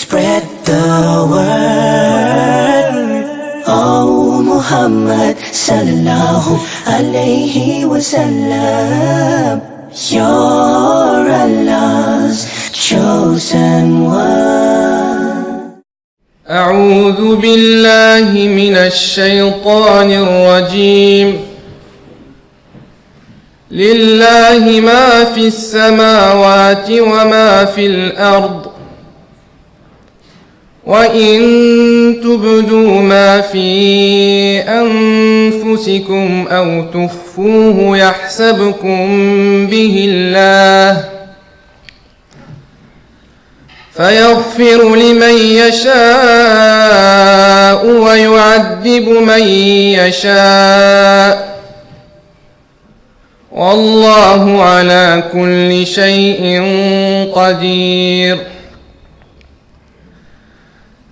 Spread the word. Oh Muhammad sallallahu alayhi wa sallam, you're Allah's chosen one. أعوذ بالله من الشيطان الرجيم. لله ما في السماوات وما في الأرض، وإن تبدوا ما في أنفسكم أو تخفوه يحسبكم به الله فيغفر لمن يشاء ويعذب من يشاء، والله على كل شيء قدير.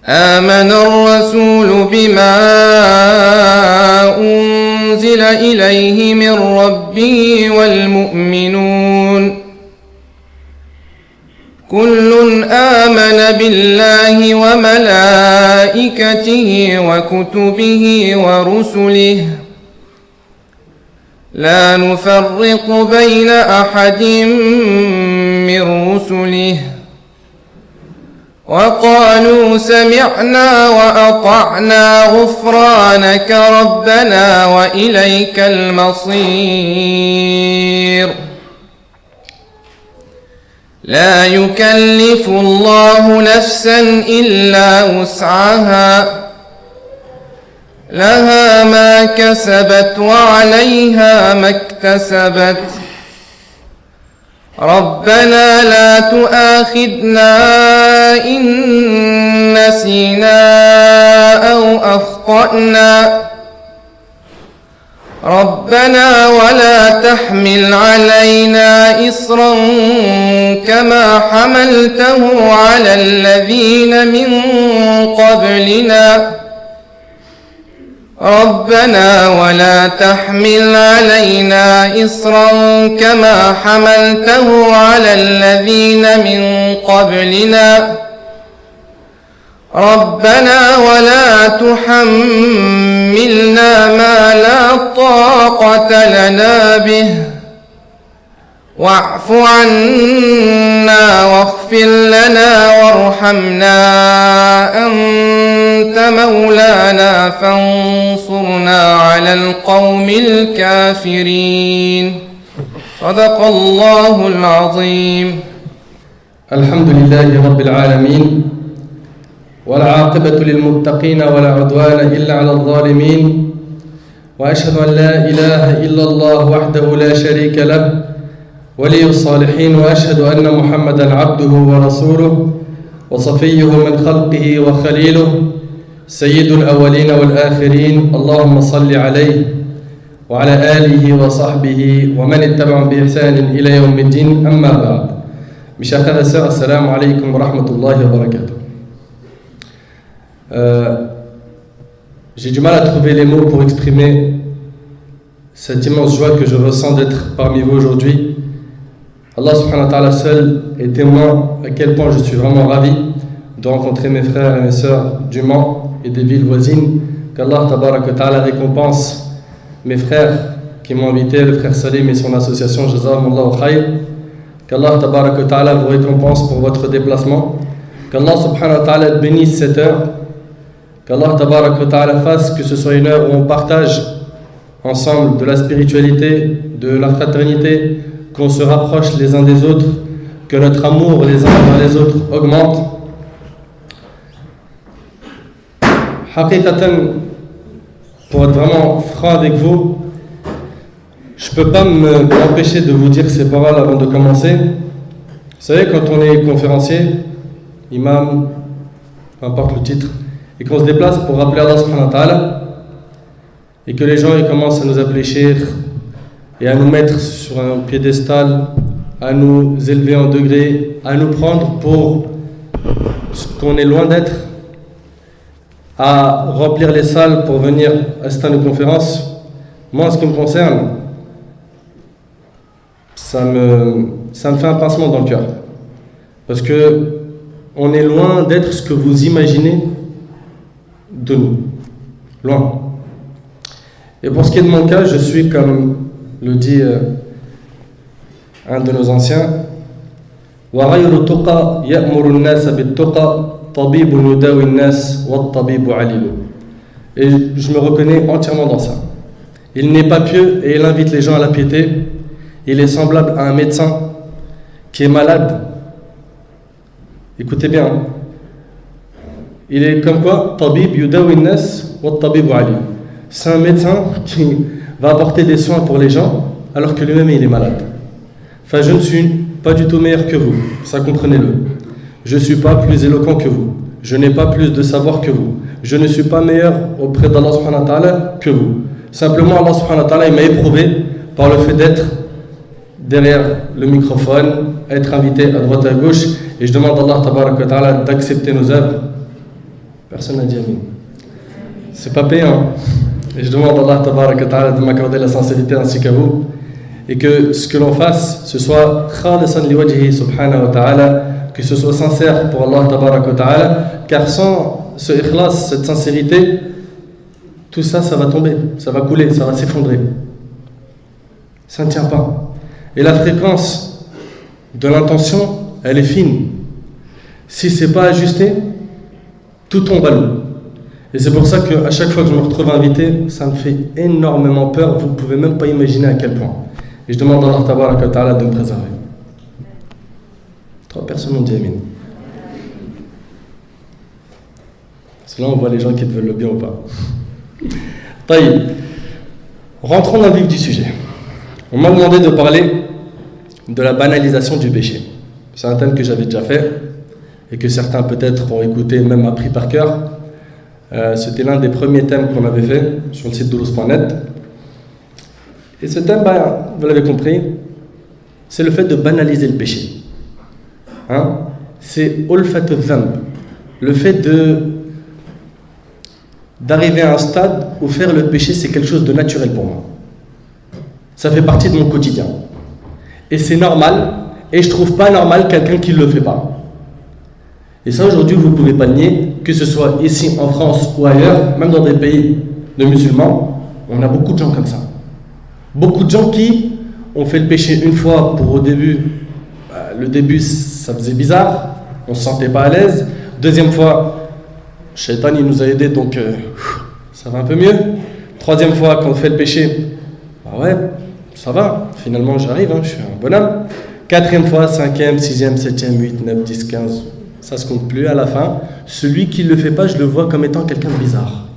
آمن الرسول بما أنزل إليه من ربه والمؤمنون كل آمن بالله وملائكته وكتبه ورسله لا نفرق بين أحد من رسله، وقالوا سمعنا وأطعنا غفرانك ربنا وإليك المصير. لا يكلف الله نفسا إلا وسعها، لها ما كسبت وعليها ما اكتسبت. ربنا لا تؤاخذنا إن نسينا أو أخطأنا، ربنا ولا تحمل علينا إصرا كما حملته على الذين من قبلنا، ربنا ولا تحمل علينا إصرا كما حملته على الذين من قبلنا، ربنا ولا تحملنا ما لا طاقة لنا به، واعف عنا واغفر لنا وارحمنا أنت مولانا فانصرنا على القوم الكافرين. صدق الله العظيم. الحمد لله رب العالمين، والعاقبة للمتقين ولا عدوان إلا على الظالمين، وأشهد أن لا إله إلا الله وحده لا شريك له ولي الصالحين، وأشهد أن محمدًا عبده ورسوله وصفيه من خلقه وخليله سيد الأولين والآخرين. اللهم صل عليه وعلى آله وصحبه ومن اتبعهم بإحسان إلى يوم الدين. أما بعد، mes chers frères et sœurs, assalamu alaikum wa rahmatullahi wa barakatuh. J'ai du mal à trouver les mots pour exprimer cette immense joie que je ressens d'être parmi vous aujourd'hui. Allah subhanahu wa ta'ala seul est témoin à quel point je suis vraiment ravi de rencontrer mes frères et mes sœurs du Mans et des villes voisines. Qu'Allah tabarak wa ta'ala récompense mes frères qui m'ont invité, le frère Salim et son association Jazakumullahu khayr. Qu'Allah tabarak wa ta'ala vous récompense pour votre déplacement. Qu'Allah subhanahu wa ta'ala bénisse cette heure. Qu'Allah tabarak wa ta'ala fasse que ce soit une heure où on partage ensemble de la spiritualité, de la fraternité, qu'on se rapproche les uns des autres, que notre amour les uns envers les autres augmente. Haqiqatan, pour être vraiment franc avec vous, je ne peux pas m'empêcher de vous dire ces paroles avant de commencer. Vous savez, quand on est conférencier, imam, peu importe le titre, et qu'on se déplace pour rappeler Allah subhanahu wa ta'ala, et que les gens ils commencent à nous appeler cheikh, et à nous mettre sur un piédestal, à nous élever en degré, à nous prendre pour ce qu'on est loin d'être, à remplir les salles pour venir assister à nos conférences. Moi, en ce qui me concerne, ça me fait un pincement dans le cœur. Parce que on est loin d'être ce que vous imaginez de nous. Loin. Et pour ce qui est de mon cas, je suis, comme le dit un de nos anciens, وَغَيْرُ تُقَى يَأْمُرُ النَّاسَ بِالتُّقَى طَبِيبٌ يُدَاوِي النَّاسِ وَالطَّبِيبُ عَلِيلٌ. Et je me reconnais entièrement dans ça. Il n'est pas pieux et il invite les gens à la piété. Il est semblable à un médecin qui est malade. Écoutez bien. Il est comme quoi طَبِيبٌ يُدَاوِي النَّاسِ وَالطَّبِيبُ عَلِيلٌ. C'est un médecin qui va apporter des soins pour les gens alors que lui-même il est malade. Enfin, je ne suis pas du tout meilleur que vous, ça comprenez-le. Je ne suis pas plus éloquent que vous. Je n'ai pas plus de savoir que vous. Je ne suis pas meilleur auprès d'Allah subhanahu wa ta'ala que vous. Simplement, Allah subhanahu wa ta'ala il m'a éprouvé par le fait d'être derrière le microphone, être invité à droite et à gauche, et je demande à Allah tabaraka wa ta'ala d'accepter nos œuvres. Personne n'a dit amin. C'est pas payant. Et je demande à Allah tabaraka wa ta'ala de m'accorder la sincérité ainsi qu'à vous. Et que ce que l'on fasse, ce soit khalisan liwajhi subhanahu wa ta'ala, que ce soit sincère pour Allah tabaraka wa ta'ala, car sans ce ikhlas, cette sincérité, tout ça, ça va tomber, ça va couler, ça va s'effondrer. Ça ne tient pas. Et la fréquence de l'intention, elle est fine. Si c'est pas ajusté, tout tombe à l'eau. Et c'est pour ça qu'à chaque fois que je me retrouve invité, ça me fait énormément peur, vous ne pouvez même pas imaginer à quel point. Et je demande à Allah tabaraka wa ta'ala de me préserver. 3 personnes ont dit amin. Parce que là on voit les gens qui te veulent le bien ou pas. Taïb. Rentrons dans le vif du sujet. On m'a demandé de parler de la banalisation du péché. C'est un thème que j'avais déjà fait et que certains peut-être ont écouté, même appris par cœur. C'était l'un des premiers thèmes qu'on avait fait sur le site doulouse.net. Et ce thème, vous l'avez compris, c'est le fait de banaliser le péché. Hein? C'est ulfat al-dhanb, le fait d'arriver à un stade où faire le péché c'est quelque chose de naturel pour moi. Ça fait partie de mon quotidien. Et c'est normal, et je trouve pas normal quelqu'un qui ne le fait pas. Et ça aujourd'hui vous ne pouvez pas le nier, que ce soit ici en France ou ailleurs, même dans des pays de musulmans, on a beaucoup de gens comme ça. Beaucoup de gens qui ont fait le péché une fois pour au début, le début ça faisait bizarre, on ne se sentait pas à l'aise. Deuxième fois, Shaitan il nous a aidés donc ça va un peu mieux. Troisième fois quand on fait le péché, ouais, ça va, finalement j'arrive, je suis un bonhomme. Quatrième fois, 5e, 6e, 7e, 8, 9, 10, 15, ça ne se compte plus à la fin. Celui qui ne le fait pas, je le vois comme étant quelqu'un de bizarre.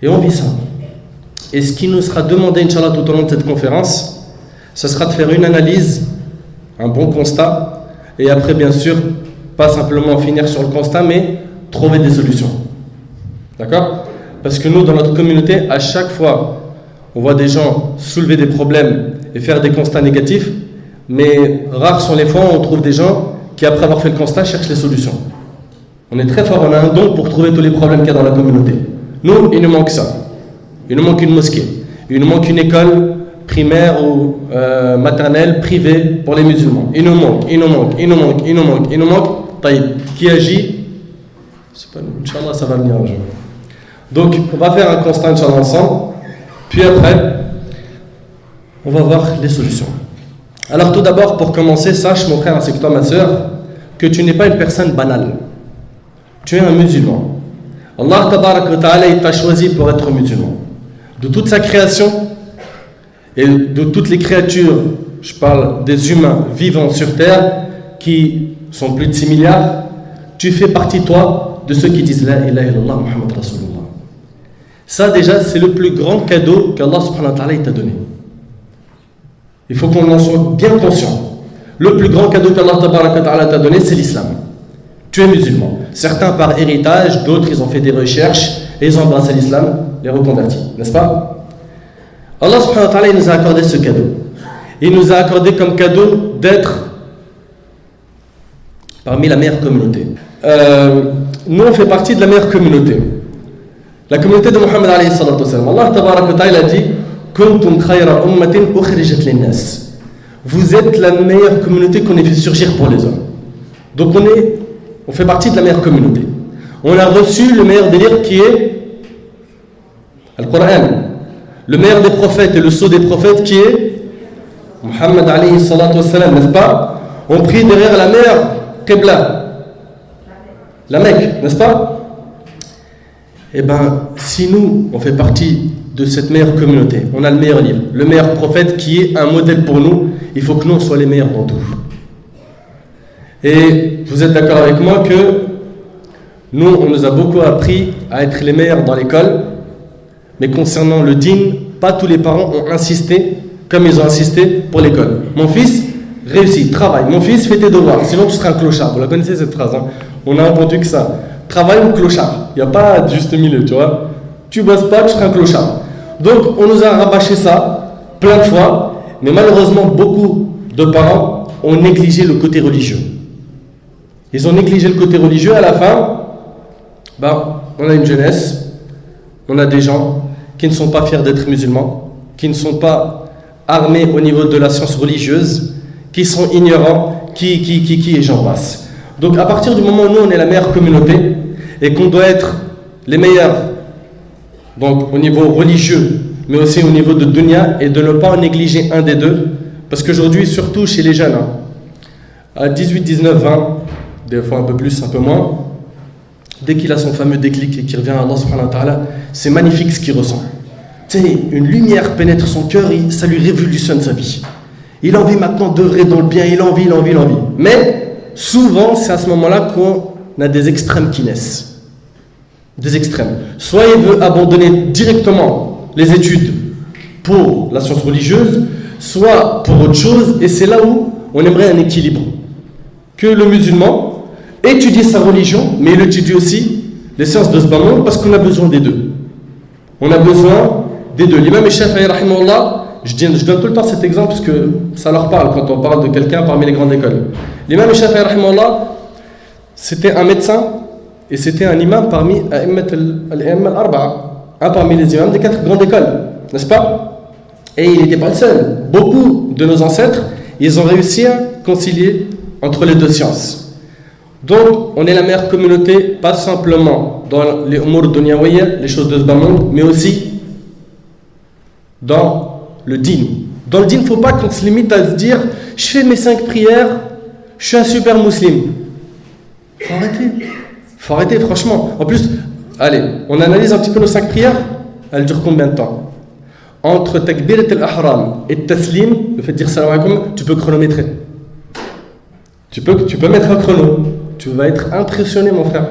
Et on vit ça. Et ce qui nous sera demandé, Inch'Allah, tout au long de cette conférence, ce sera de faire une analyse, un bon constat, et après, bien sûr, pas simplement finir sur le constat, mais trouver des solutions. D'accord? Parce que nous, dans notre communauté, à chaque fois, on voit des gens soulever des problèmes et faire des constats négatifs, mais rares sont les fois où on trouve des gens qui, après avoir fait le constat, cherchent les solutions. On est très fort, on a un don pour trouver tous les problèmes qu'il y a dans la communauté. Nous, il nous manque ça. Il nous manque une mosquée, il nous manque une école primaire ou maternelle privée pour les musulmans. Il nous manque. Taïb, qui agit? C'est pas nous. Inch'Allah, ça va venir un jour. Donc, on va faire un constat, Inch'Allah, ensemble. Puis après, on va voir les solutions. Alors, tout d'abord, pour commencer, sache, mon frère ainsi que toi, ma soeur, que tu n'es pas une personne banale. Tu es un musulman. Allah tabaraka wa ta'ala, il t'a choisi pour être musulman. De toute sa création et de toutes les créatures, je parle des humains vivants sur terre qui sont plus de 6 milliards, tu fais partie toi de ceux qui disent La ilaha illallah Muhammad Rasulullah. Ça déjà c'est le plus grand cadeau qu'Allah subhanahu wa ta'ala t'a donné. Il faut qu'on en soit bien conscient. Le plus grand cadeau qu'Allah t'a donné c'est l'islam. Tu es musulman. Certains par héritage, d'autres ils ont fait des recherches et ils ont embrassé l'islam, les reconvertis, n'est-ce pas? Allah subhanahu wa ta'ala il nous a accordé ce cadeau. Il nous a accordé comme cadeau d'être parmi la meilleure communauté. Nous on fait partie de la meilleure communauté. La communauté de Muhammad alayhi salatu wa sallam. Allah tabaraka wa ta'ala a dit Kuntum khayra ummatin ukhrijat linnas. Vous êtes la meilleure communauté qu'on ait fait surgir pour les hommes. Donc on fait partie de la meilleure communauté. On a reçu le meilleur des livres qui est le Coran. Le meilleur des prophètes et le sceau des prophètes qui est Muhammad alayhi salatu wassalam, n'est-ce pas? On prie derrière la meilleure Qibla, la Mecque, n'est-ce pas? Eh bien, si nous, on fait partie de cette meilleure communauté, on a le meilleur livre, le meilleur prophète qui est un modèle pour nous, il faut que nous, on soit les meilleurs dans tout. Et vous êtes d'accord avec moi que nous, on nous a beaucoup appris à être les meilleurs dans l'école, mais concernant le dîn, pas tous les parents ont insisté comme ils ont insisté pour l'école. Mon fils réussit, travaille. Mon fils fait tes devoirs, sinon tu seras un clochard. Vous la connaissez cette phrase, hein? On a entendu que ça. Travail ou clochard. Il n'y a pas de juste milieu, tu vois. Tu bosses pas, tu seras un clochard. Donc on nous a rabâché ça plein de fois, mais malheureusement beaucoup de parents ont négligé le côté religieux. Ils ont négligé le côté religieux. À la fin, on a une jeunesse, on a des gens qui ne sont pas fiers d'être musulmans, qui ne sont pas armés au niveau de la science religieuse, qui sont ignorants, qui et j'en passe. Donc à partir du moment où nous on est la meilleure communauté et qu'on doit être les meilleurs, donc au niveau religieux, mais aussi au niveau de dunya, et de ne pas en négliger un des deux, parce qu'aujourd'hui, surtout chez les jeunes, à 18, 19, 20, des fois un peu plus, un peu moins, dès qu'il a son fameux déclic et qu'il revient à Allah subhanahu wa ta'ala, c'est magnifique ce qu'il ressent. Tu sais, une lumière pénètre son cœur et ça lui révolutionne sa vie. Il a envie maintenant d'œuvrer dans le bien, il a envie. Mais souvent, c'est à ce moment-là qu'on a des extrêmes qui naissent. Des extrêmes. Soit il veut abandonner directement les études pour la science religieuse, soit pour autre chose, et c'est là où on aimerait un équilibre. Que le musulman étudie sa religion, mais il étudie aussi les sciences de ce bas monde, parce qu'on a besoin des deux. On a besoin des deux. L'imam Shafi'i, rahimahullah, je donne tout le temps cet exemple parce que ça leur parle quand on parle de quelqu'un parmi les grandes écoles. L'imam Shafi'i, rahimahullah, c'était un médecin et c'était un imam parmi un parmi les imams des 4 grandes écoles, n'est-ce pas? Et il n'était pas le seul. Beaucoup de nos ancêtres, ils ont réussi à concilier entre les deux sciences. Donc, on est la meilleure communauté, pas simplement dans les umur dunyawiyya, les choses de ce bas monde, mais aussi dans le dîn. Dans le dîn, il ne faut pas qu'on se limite à se dire « Je fais mes 5 prières, je suis un super musulman ». Il faut arrêter, franchement. En plus, allez, on analyse un petit peu nos 5 prières. Elles durent combien de temps? Entre takbirat al-ahram et taslim, le fait de dire salam alaikum, tu peux chronométrer. Tu peux mettre un chrono. Tu vas être impressionné, mon frère.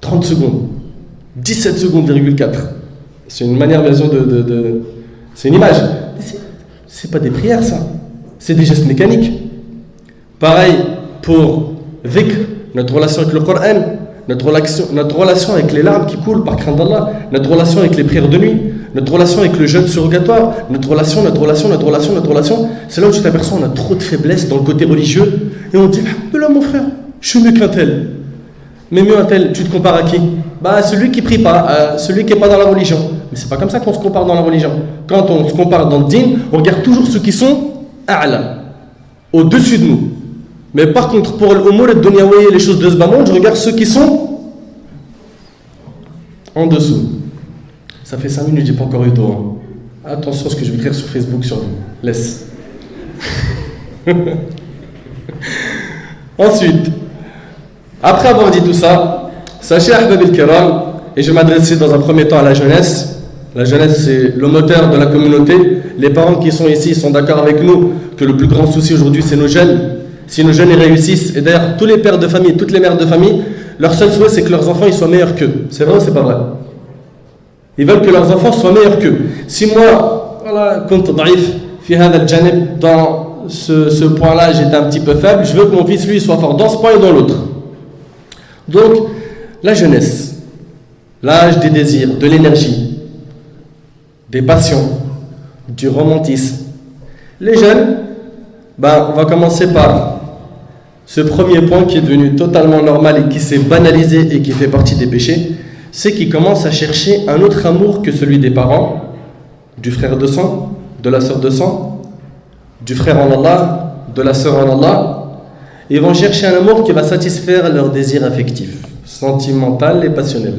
30 secondes. 17 secondes,4. C'est une manière, bien sûr, c'est une image. C'est pas des prières, ça. C'est des gestes mécaniques. Pareil pour dhikr, notre relation avec le Coran, notre relation avec les larmes qui coulent par crainte d'Allah, notre relation avec les prières de nuit, notre relation avec le jeûne surrogatoire, notre relation. C'est là où tu t'aperçois, on a trop de faiblesse dans le côté religieux et on dit, alhamdoulilah mon frère, je suis mieux qu'un tel. Mais mieux un tel, tu te compares à qui? Celui qui prie pas, celui qui n'est pas dans la religion. Mais c'est pas comme ça qu'on se compare dans la religion. Quand on se compare dans le dîn, on regarde toujours ceux qui sont a'la, au-dessus de nous. Mais par contre, pour l'umur ad-dunyawiyya, les choses de ce bas monde, je regarde ceux qui sont en dessous. Ça fait 5 minutes, j'ai pas encore eu d'eau. Attention à ce que je vais écrire sur Facebook sur vous. Laisse. Ensuite, après avoir dit tout ça, sachez, ahbab al-kiram, et je vais m'adresser dans un premier temps à la jeunesse. La jeunesse, c'est le moteur de la communauté. Les parents qui sont ici sont d'accord avec nous que le plus grand souci aujourd'hui, c'est nos jeunes. Si nos jeunes y réussissent, et d'ailleurs tous les pères de famille, toutes les mères de famille, leur seul souhait, c'est que leurs enfants ils soient meilleurs qu'eux. C'est vrai ou c'est pas vrai? Ils veulent que leurs enfants soient meilleurs qu'eux. Si moi, voilà, compte daif, fi hada al-janib, dans ce point-là, j'étais un petit peu faible, je veux que mon fils, lui, soit fort dans ce point et dans l'autre. Donc, la jeunesse, l'âge des désirs, de l'énergie, des passions, du romantisme. Les jeunes, on va commencer par ce premier point qui est devenu totalement normal et qui s'est banalisé et qui fait partie des péchés, c'est qu'ils commencent à chercher un autre amour que celui des parents, du frère de sang, de la sœur de sang, du frère en Allah, de la sœur en Allah. Ils vont chercher un amour qui va satisfaire leurs désirs affectifs, sentimental et passionnel.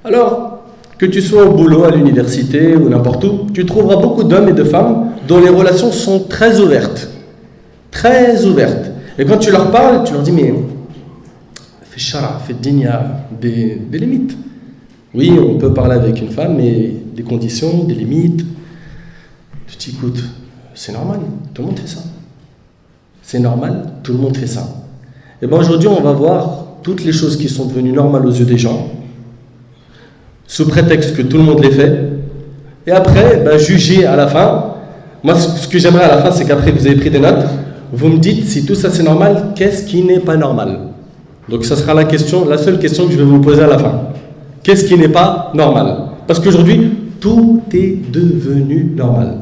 Alors, que tu sois au boulot, à l'université ou n'importe où, tu trouveras beaucoup d'hommes et de femmes dont les relations sont très ouvertes. Très ouvertes. Et quand tu leur parles, tu leur dis, mais fais shara, fais dinya, des limites. Oui, on peut parler avec une femme, mais des conditions, des limites. Tu dis, écoute, c'est normal, tout le monde fait ça. C'est normal, tout le monde fait ça. Et bien aujourd'hui, on va voir toutes les choses qui sont devenues normales aux yeux des gens, sous prétexte que tout le monde les fait. Et après, juger à la fin. Moi, ce que j'aimerais à la fin, c'est qu'après vous avez pris des notes, vous me dites si tout ça c'est normal, qu'est-ce qui n'est pas normal. Donc ça sera la seule question que je vais vous poser à la fin. Qu'est-ce qui n'est pas normal? Parce qu'aujourd'hui, tout est devenu normal.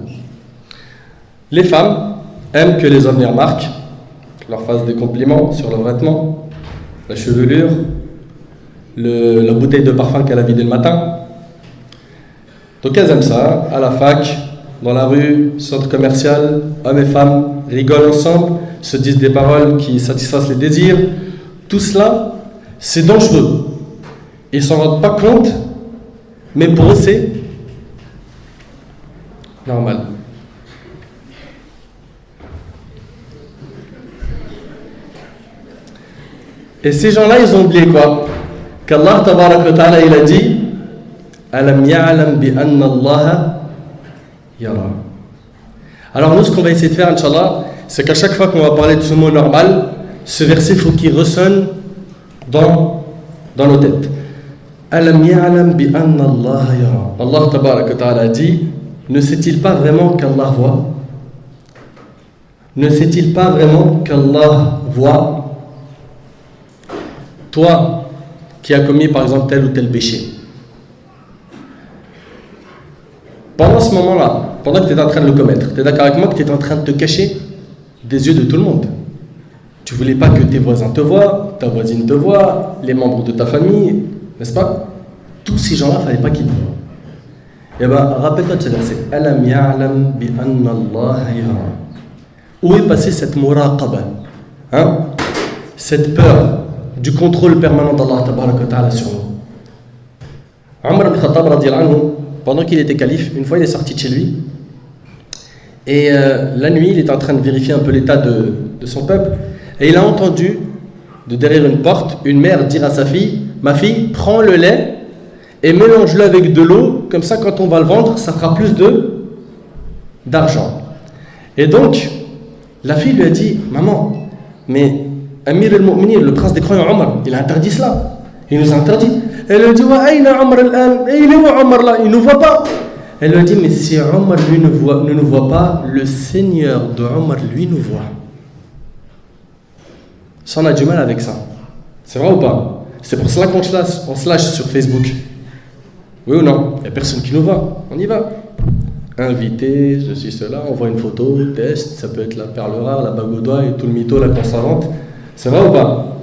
Les femmes aiment que les hommes les remarquent, leur fassent des compliments sur leurs vêtements, la chevelure, la bouteille de parfum qu'elle a vidée le matin. Donc elles aiment ça, à la fac, dans la rue, centre commercial, hommes et femmes rigolent ensemble, se disent des paroles qui satisfassent les désirs. Tout cela, c'est dangereux. Ils ne s'en rendent pas compte, mais pour eux, c'est normal. Et ces gens-là, ils ont oublié quoi? Qu'Allah tabaraka wa ta'ala, il a dit Alam ya'lam bi anna Allah yara. Alors nous, ce qu'on va essayer de faire, Inch'Allah, c'est qu'à chaque fois qu'on va parler de ce mot normal, ce verset, il faut qu'il ressonne dans nos têtes. Alam ya'lam bi anna Allah yara. Allah tabaraka wa ta'ala dit, ne sait-il pas vraiment qu'Allah voit? Ne sait-il pas vraiment qu'Allah voit? Toi, qui as commis par exemple tel ou tel péché, pendant ce moment-là, pendant que tu es en train de le commettre, tu es d'accord avec moi que tu es en train de te cacher des yeux de tout le monde. Tu ne voulais pas que tes voisins te voient, ta voisine te voit, les membres de ta famille, n'est-ce pas? Tous ces gens-là, il ne fallait pas qu'ils te voient. Eh bien, rappelle-toi de ce verset. Alam ya'lam bi anna Allah yara. Où est passée cette muraqaba? Cette peur du contrôle permanent d'Allah tabaraka wa ta'ala sur nous. Omar ibn Khattab radiyallahu anhu, pendant qu'il était calife, une fois il est sorti de chez lui et la nuit il était en train de vérifier un peu l'état de son peuple et il a entendu de derrière une porte une mère dire à sa fille, ma fille, prends le lait et mélange-le avec de l'eau, comme ça quand on va le vendre ça fera plus d'argent. Et donc la fille lui a dit, maman, mais Amir al-Mu'minin, le prince des croyants Omar, il a interdit cela. Il nous a interdit. Elle lui a dit, Aïna Omar al-An, il est où Omar là? Il ne nous voit pas. Elle lui a dit, mais si Omar lui ne nous voit pas, le Seigneur de Omar lui nous voit. Ça, on a du mal avec ça. C'est vrai ou pas? C'est pour cela qu'on se lâche sur Facebook. Oui ou non? Il n'y a personne qui nous voit. On y va. Invité, ceci, cela, on voit une photo, test, ça peut être la perle rare, la bague au doigt et tout le mytho là qu'on s'invente. C'est vrai ou pas?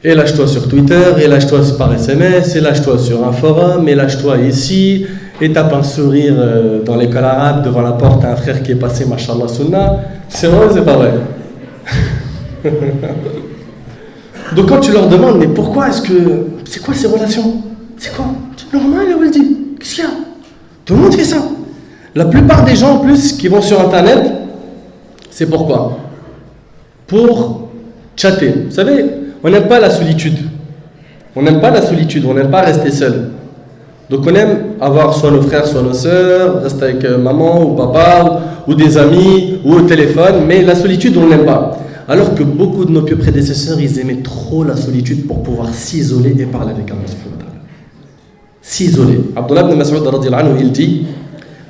Et lâche-toi sur Twitter, et lâche-toi par SMS, et lâche-toi sur un forum, et lâche-toi ici, et tape un sourire dans l'école arabe devant la porte à un frère qui est passé, mashallah sunnah. C'est vrai ou c'est pas vrai? Donc quand tu leur demandes, mais pourquoi c'est quoi ces relations? C'est quoi? C'est normal, elle dit. Qu'est-ce qu'il y a? Tout le monde fait ça. La plupart des gens en plus qui vont sur internet, c'est pourquoi? Pour chatter. Vous savez, on n'aime pas la solitude. On n'aime pas la solitude, on n'aime pas rester seul. Donc on aime avoir soit nos frères, soit nos sœurs, rester avec maman ou papa ou des amis ou au téléphone, mais la solitude on n'aime pas. Alors que beaucoup de nos pieux prédécesseurs, ils aimaient trop la solitude pour pouvoir s'isoler et parler avec Allah subhanahu wa ta'ala. S'isoler. Abdullah ibn Mas'ud radiyallahu anhu, il dit,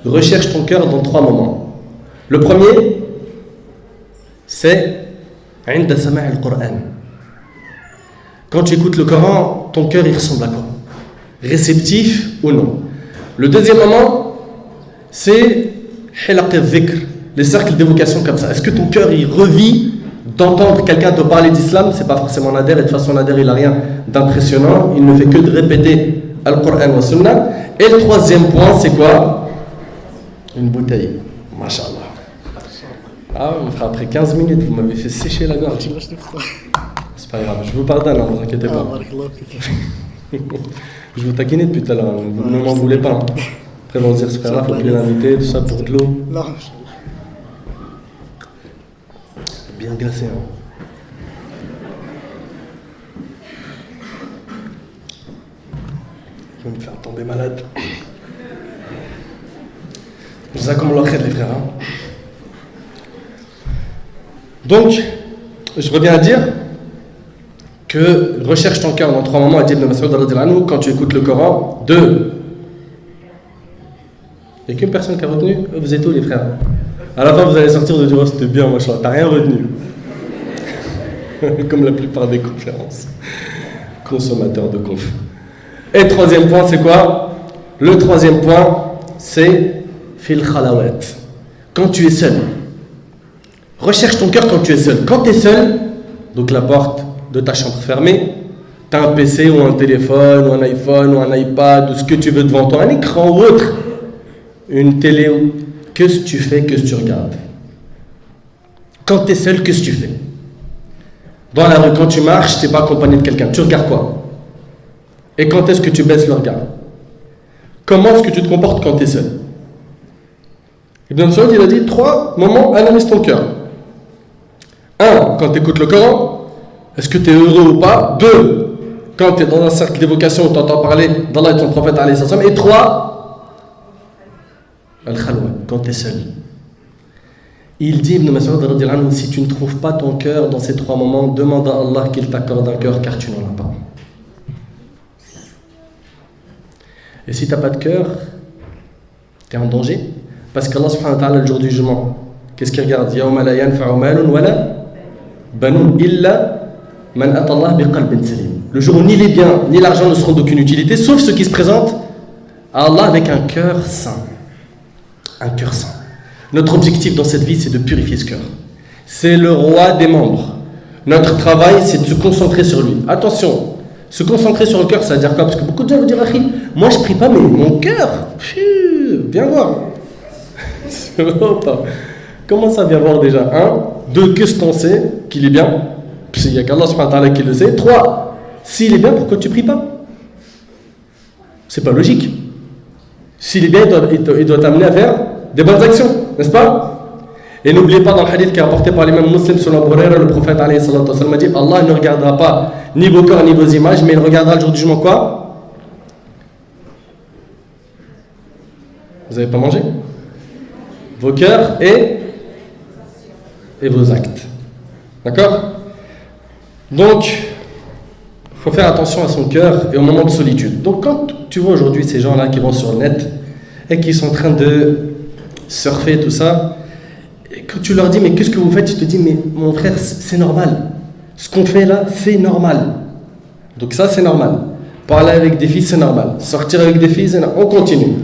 recherche ton cœur dans 3 moments. Le premier, c'est عند سماع القرآن. Quand tu écoutes le Coran, ton cœur il ressemble à quoi? Réceptif ou non? Le deuxième moment, c'est حلق الذكر, les cercles d'évocation comme ça. Est-ce que ton cœur il revit d'entendre quelqu'un te parler d'islam? C'est pas forcément Nader, et de toute façon Nader il a rien d'impressionnant, il ne fait que de répéter Al-Qur'an wa Sunnah. Et le troisième point, c'est quoi? Une bouteille. Masha'Allah. Ah, mon frère, après 15 minutes, vous m'avez fait sécher la gorge. C'est pas grave, je vous pardonne, ne vous inquiétez pas. Je vous taquinais depuis tout à l'heure, vous ne m'en voulez pas. Après, on va se dire, ce frère-là, faut plus l'inviter, tout ça pour de l'eau. Bien glacé, hein. Je vais me faire tomber malade. Je sais comment l'entraide, les frères. Hein. Donc, je reviens à dire que recherche ton cœur dans 3 moments, a dit Ibn Mas'ud radhiyallahu anhu, quand tu écoutes le Coran. 2. Il n'y a qu'une personne qui a retenu. Vous êtes où, les frères? À la fin, vous allez sortir de dire, oh, c'était bien, machin. T'as rien retenu. Comme la plupart des conférences. Consommateurs de conf. Et 3e point, c'est quoi? Le 3e point, c'est fil khalawat. Quand tu es seul. Recherche ton cœur quand tu es seul. Quand tu es seul, donc la porte de ta chambre fermée, tu as un PC ou un téléphone ou un iPhone ou un iPad ou ce que tu veux devant toi, un écran ou autre, une télé, qu'est-ce que tu fais, qu'est-ce que tu regardes? Quand tu es seul, qu'est-ce que tu fais? Dans la rue, quand tu marches, tu n'es pas accompagné de quelqu'un, tu regardes quoi? Et quand est-ce que tu baisses le regard? Comment est-ce que tu te comportes quand tu es seul? Ibn Mas'ud, il a dit 3 moments, analyse ton cœur. 1, quand tu écoutes le Coran, est-ce que tu es heureux ou pas? 2, quand tu es dans un cercle d'évocation où tu entends parler d'Allah et de son prophète. Et 3, al-khalwa, quand tu es seul. Il dit, Ibn Mas'ud, si tu ne trouves pas ton cœur dans ces 3 moments, demande à Allah qu'il t'accorde un cœur car tu n'en as pas. Et si tu n'as pas de cœur, tu es en danger. Parce qu'Allah subhanahu wa ta'ala, le jour du jugement, qu'est-ce qu'il regarde? Yawma la yanfa'u malun wala banun illa man ata Allah biqalbin salim. Le jour où ni les biens ni l'argent ne seront d'aucune utilité, sauf ceux qui se présentent à Allah avec un cœur saint. Un cœur saint. Notre objectif dans cette vie, c'est de purifier ce cœur. C'est le roi des membres. Notre travail, c'est de se concentrer sur lui. Attention, se concentrer sur le cœur, ça veut dire quoi? Parce que beaucoup de gens vont dire, moi je prie pas, mais mon cœur, viens voir. C'est vrai ou pas? Comment ça vient voir déjà? 1, 2, qu'est-ce qu'on sait qu'il est bien? Il n'y a qu'Allah subhanahu wa ta'ala qui le sait. 3, s'il est bien, pourquoi tu ne pries pas? C'est pas logique. S'il est bien, il doit t'amener à faire des bonnes actions, n'est-ce pas? Et n'oubliez pas dans le hadith qui est rapporté par l'imam Muslim sur Abu Hurayra, le prophète alayhi salatu wasallam a dit, Allah ne regardera pas ni vos corps ni vos images, mais il regardera le jour du jugement quoi? Vous n'avez pas mangé? Vos cœurs et vos actes. D'accord? Donc, il faut faire attention à son cœur et au moment de solitude. Donc, quand tu vois aujourd'hui ces gens-là qui vont sur le net et qui sont en train de surfer, tout ça, et que tu leur dis, mais qu'est-ce que vous faites? Ils te disent, mais mon frère, c'est normal. Ce qu'on fait là, c'est normal. Donc, ça, c'est normal. Parler avec des filles, c'est normal. Sortir avec des filles, c'est normal. On continue.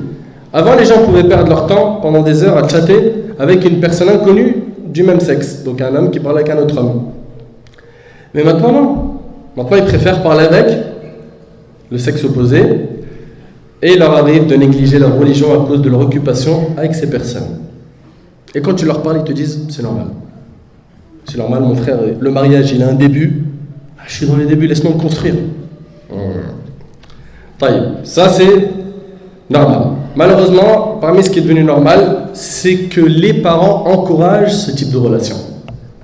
Avant, les gens pouvaient perdre leur temps pendant des heures à chatter avec une personne inconnue du même sexe. Donc un homme qui parle avec un autre homme. Mais maintenant, non. Maintenant, ils préfèrent parler avec le sexe opposé et il leur arrive de négliger leur religion à cause de leur occupation avec ces personnes. Et quand tu leur parles, ils te disent, c'est normal. C'est normal, mon frère, le mariage, il a un début. Je suis dans les débuts, laisse-moi me construire. Ça, c'est normal. Malheureusement, parmi ce qui est devenu normal, c'est que les parents encouragent ce type de relation.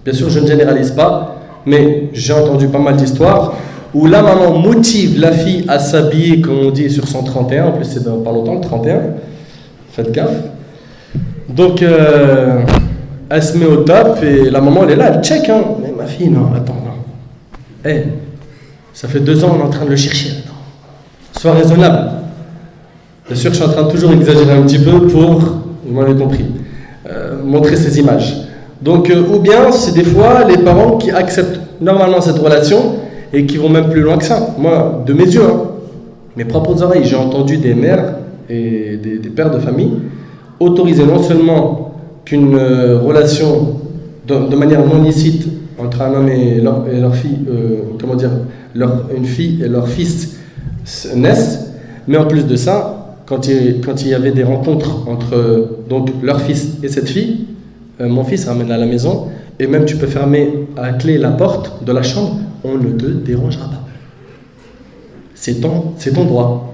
Bien sûr, je ne généralise pas, mais j'ai entendu pas mal d'histoires où la maman motive la fille à s'habiller, comme on dit, sur son 31, en plus c'est dans pas longtemps, le 31, faites gaffe. Donc, elle se met au top et la maman, elle est là, elle check, hein. Mais ma fille, non, attends, non. Hey, ça fait 2 ans, on est en train de le chercher, attends. Sois raisonnable. Bien sûr, je suis en train de toujours exagérer un petit peu pour, vous m'avez compris, montrer ces images. Donc, ou bien, c'est des fois les parents qui acceptent normalement cette relation et qui vont même plus loin que ça. Moi, de mes yeux, hein, mes propres oreilles, j'ai entendu des mères et des pères de famille autoriser non seulement qu'une relation de manière non licite entre un homme et leur fille, une fille et leur fils naissent, mais en plus de ça, quand il y avait des rencontres entre donc leur fils et cette fille, mon fils ramène à la maison, et même tu peux fermer à clé la porte de la chambre, on ne te dérangera pas. C'est ton droit.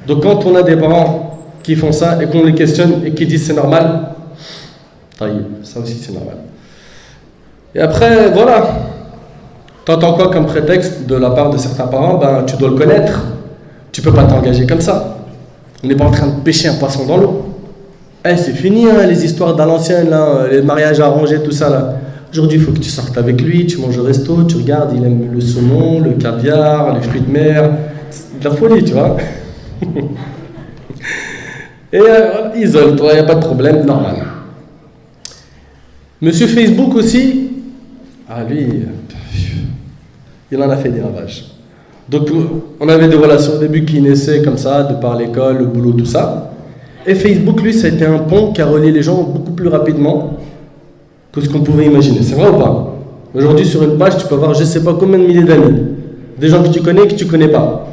Donc quand on a des parents qui font ça et qu'on les questionne et qui disent c'est normal, ça aussi c'est normal. Et après, voilà, t'entends quoi comme prétexte de la part de certains parents? Ben, tu dois le connaître, tu peux pas t'engager comme ça. On n'est pas en train de pêcher un poisson dans l'eau. C'est fini, hein, les histoires d'à l'ancienne, là, les mariages arrangés, tout ça. Là. Aujourd'hui, il faut que tu sortes avec lui, tu manges au resto, tu regardes, il aime le saumon, le caviar, les fruits de mer. C'est de la folie, tu vois. Et isole-toi, il n'y a pas de problème, normal. Monsieur Facebook aussi, lui, il en a fait des ravages. Donc, on avait des relations au début qui naissaient comme ça, de par l'école, le boulot, tout ça. Et Facebook, lui, ça a été un pont qui a relié les gens beaucoup plus rapidement que ce qu'on pouvait imaginer. C'est vrai ou pas? Aujourd'hui, sur une page, tu peux avoir je ne sais pas combien de milliers d'amis. Des gens que tu connais et que tu ne connais pas.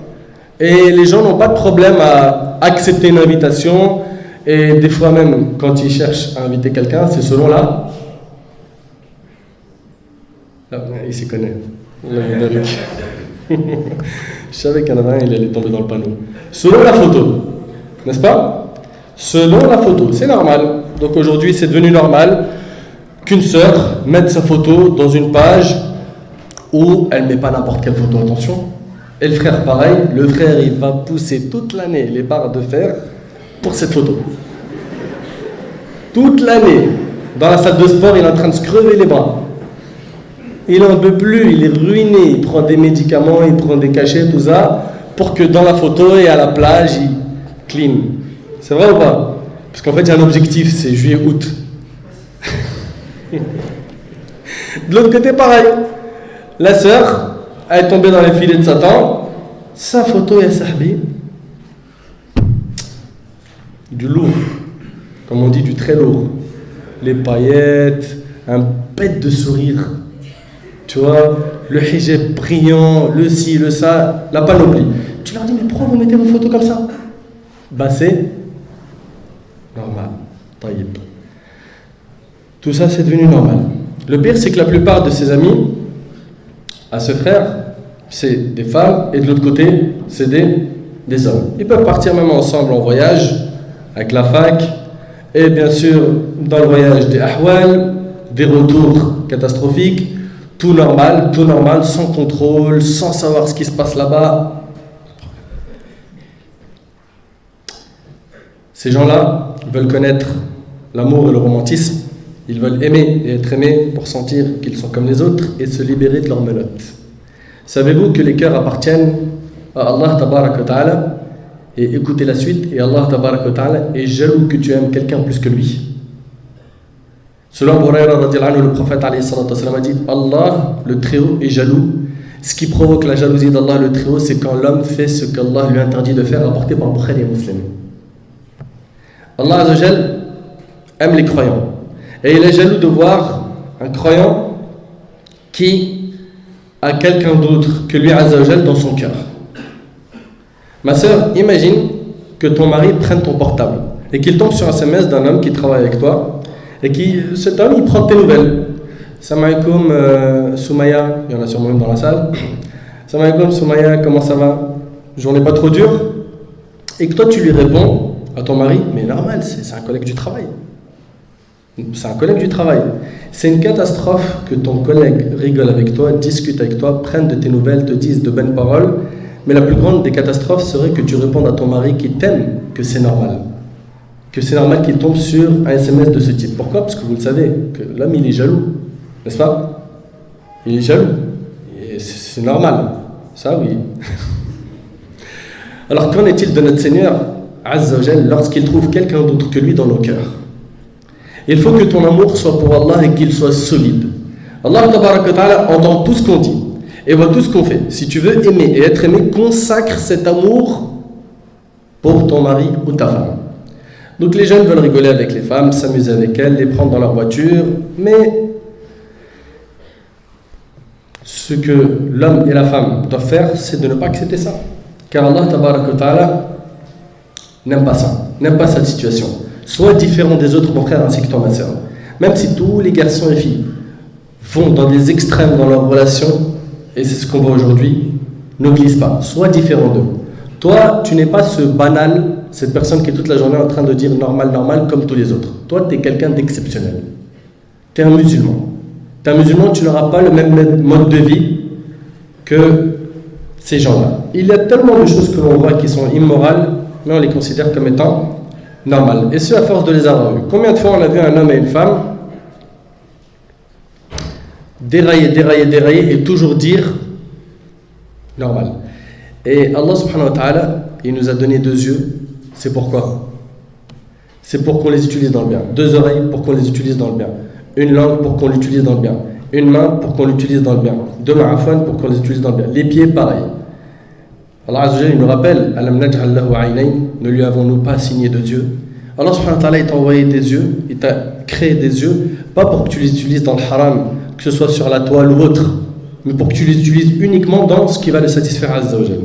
Et les gens n'ont pas de problème à accepter une invitation. Et des fois même, quand ils cherchent à inviter quelqu'un, c'est selon là. Il s'y connaît. Je savais qu'il y en avait un, il allait tomber dans le panneau. Selon la photo, n'est-ce pas? Selon la photo, c'est normal. Donc aujourd'hui, c'est devenu normal qu'une sœur mette sa photo dans une page où elle ne met pas n'importe quelle photo, attention. Et le frère, pareil, le frère, il va pousser toute l'année les barres de fer pour cette photo. Toute l'année. Dans la salle de sport, il est en train de se crever les bras. Il n'en peut plus, il est ruiné. Il prend des médicaments, il prend des cachets, tout ça, pour que dans la photo et à la plage, il clean. C'est vrai ou pas? Parce qu'en fait, il y a un objectif, c'est juillet-août. De l'autre côté, pareil. La sœur, elle est tombée dans les filets de Satan. Sa photo est sahbi. Du lourd. Comme on dit, du très lourd. Les paillettes, un bête de sourire. Tu vois, le hijab brillant, le ci, le ça, la panoplie. Tu leur dis, mais pourquoi vous mettez vos photos comme ça? Bah c'est normal. Taïb. Tout ça, c'est devenu normal. Le pire, c'est que la plupart de ses amis, à ce frère, c'est des femmes, et de l'autre côté, c'est des hommes. Ils peuvent partir même ensemble en voyage, avec la fac, et bien sûr, dans le voyage, des ahwal, des retours catastrophiques, tout normal, sans contrôle, sans savoir ce qui se passe là-bas. Ces gens-là veulent connaître l'amour et le romantisme. Ils veulent aimer et être aimés pour sentir qu'ils sont comme les autres et se libérer de leurs menottes. Savez-vous que les cœurs appartiennent à Allah tabaraka wa ta'ala? Et écoutez la suite, et Allah tabaraka wa ta'ala est jaloux que tu aimes quelqu'un plus que lui. Selon Abu Hurayra radiyallahu anhu, le prophète alayhi salatu wa sallam a dit, Allah, le Très-Haut, est jaloux. Ce qui provoque la jalousie d'Allah, le Très-Haut, c'est quand l'homme fait ce qu'Allah lui interdit de faire, rapporté par Bukhari et Muslim. Allah Azzawajal aime les croyants. Et il est jaloux de voir un croyant qui a quelqu'un d'autre que lui Azzawajal dans son cœur. Ma sœur, imagine que ton mari prenne ton portable et qu'il tombe sur un SMS d'un homme qui travaille avec toi et cet homme, il prend tes nouvelles. Salam alaikum Soumaya, il y en a sûrement une dans la salle. Salam alaikum Soumaya, comment ça va? Journée pas trop dure? Et que toi tu lui réponds à ton mari, mais normal, c'est un collègue du travail. C'est un collègue du travail. C'est une catastrophe que ton collègue rigole avec toi, discute avec toi, prenne de tes nouvelles, te dise de bonnes paroles. Mais la plus grande des catastrophes serait que tu répondes à ton mari qui t'aime que c'est normal. Que c'est normal qu'il tombe sur un SMS de ce type. Pourquoi? Parce que vous le savez, que l'homme il est jaloux. N'est-ce pas? Il est jaloux. Et c'est normal. Ça, oui. Alors, qu'en est-il de notre Seigneur Azza wa Jal lorsqu'il trouve quelqu'un d'autre que lui dans nos cœurs? Il faut que ton amour soit pour Allah et qu'il soit solide. Allah tabaraka wa ta'ala entend tout ce qu'on dit et voit tout ce qu'on fait. Si tu veux aimer et être aimé, consacre cet amour pour ton mari ou ta femme. Donc les jeunes veulent rigoler avec les femmes, s'amuser avec elles, les prendre dans leur voiture, mais ce que l'homme et la femme doivent faire, c'est de ne pas accepter ça. Car Allah tabaraka wa ta'ala n'aime pas ça, n'aime pas cette situation. Sois différent des autres, mon frère, ainsi que toi, ma sœur. Même si tous les garçons et filles vont dans des extrêmes dans leur relation, et c'est ce qu'on voit aujourd'hui, ne glisse pas, sois différent d'eux. Toi, tu n'es pas ce banal, cette personne qui est toute la journée en train de dire normal, normal, comme tous les autres. Toi, tu es quelqu'un d'exceptionnel. Tu es un musulman. Tu es un musulman, tu n'auras pas le même mode de vie que ces gens-là. Il y a tellement de choses que l'on voit qui sont immorales, mais on les considère comme étant normales. Et ce, à force de les avoir vus. Combien de fois on a vu un homme et une femme dérailler et toujours dire normal. Et Allah subhanahu wa ta'ala, il nous a donné 2 yeux. C'est pourquoi? C'est pour qu'on les utilise dans le bien. 2 oreilles pour qu'on les utilise dans le bien. Une langue pour qu'on l'utilise dans le bien. Une main pour qu'on l'utilise dans le bien. 2 mains afwan pour qu'on les utilise dans le bien. Les pieds, pareil. Allah Azza wa Jalla, il nous rappelle, Alam naj'al lahu aynayn, ne lui avons-nous pas assigné 2 yeux? Allah subhanahu wa ta'ala, il t'a envoyé des yeux, il t'a créé des yeux, pas pour que tu les utilises dans le haram, que ce soit sur la toile ou autre, mais pour que tu les utilises uniquement dans ce qui va le satisfaire Azza wa Jalla.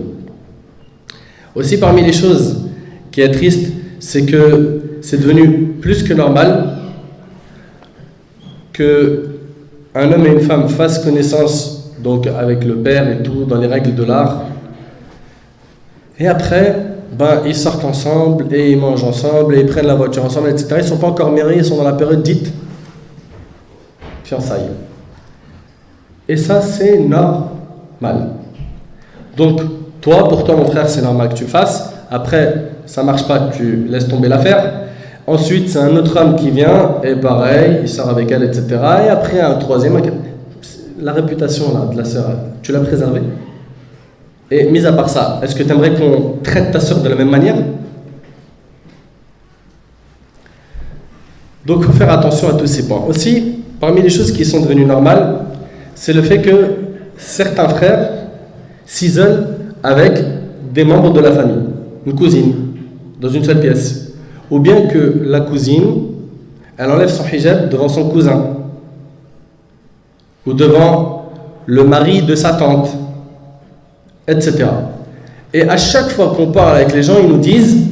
Aussi, parmi les choses qui est triste, c'est que c'est devenu plus que normal que un homme et une femme fassent connaissance donc avec le père et tout dans les règles de l'art, et après ils sortent ensemble et ils mangent ensemble et ils prennent la voiture ensemble, etc. Ils ne sont pas encore mariés, ils sont dans la période dite fiançailles. Et ça, c'est normal. Donc toi, pour toi mon frère, c'est normal que tu fasses. Après, ça ne marche pas, tu laisses tomber l'affaire. Ensuite, c'est un autre homme qui vient, et pareil, il sort avec elle, etc. Et après, un troisième. La réputation là, de la sœur, tu l'as préservée. Et mis à part ça, est-ce que tu aimerais qu'on traite ta sœur de la même manière? Donc, il faut faire attention à tous ces points. Aussi, parmi les choses qui sont devenues normales, c'est le fait que certains frères s'isolent avec des membres de la famille, une cousine, dans une seule pièce. Ou bien que la cousine, elle enlève son hijab devant son cousin, ou devant le mari de sa tante, etc. Et à chaque fois qu'on parle avec les gens, ils nous disent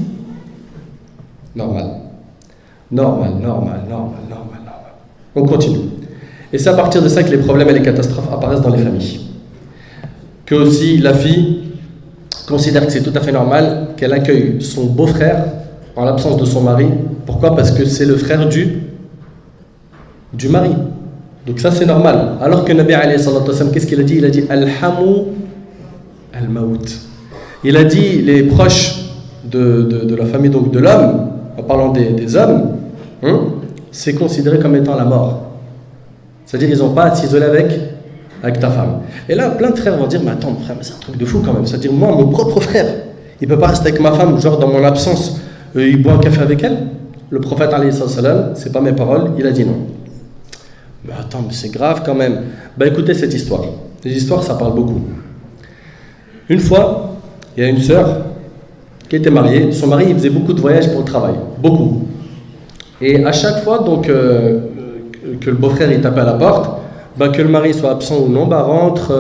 normal. On continue. Et c'est à partir de ça que les problèmes et les catastrophes apparaissent dans les familles. Que aussi la fille considère que c'est tout à fait normal qu'elle accueille son beau-frère en l'absence de son mari. Pourquoi? Parce que c'est le frère du mari. Donc ça, c'est normal. Alors que Nabi alayhi salatu wa sallam, qu'est-ce qu'il a dit? Il a dit Alhamu al-maut. Il a dit les proches de la famille, donc de l'homme, en parlant des hommes, c'est considéré comme étant la mort. C'est-à-dire ils n'ont pas à s'isoler avec ta femme. Et là, plein de frères vont dire, mais attends, mon frère, mais c'est un truc de fou quand même. C'est-à-dire, moi, mon propre frère, il ne peut pas rester avec ma femme, genre dans mon absence, il boit un café avec elle. Le prophète, alayhi salam, c'est pas mes paroles, il a dit non. Mais attends, mais c'est grave quand même. Écoutez cette histoire. Les histoires, ça parle beaucoup. Une fois, il y a une sœur qui était mariée. Son mari, il faisait beaucoup de voyages pour le travail. Beaucoup. Et à chaque fois, donc, que le beau-frère il tapait à la porte, que le mari soit absent ou non, rentre,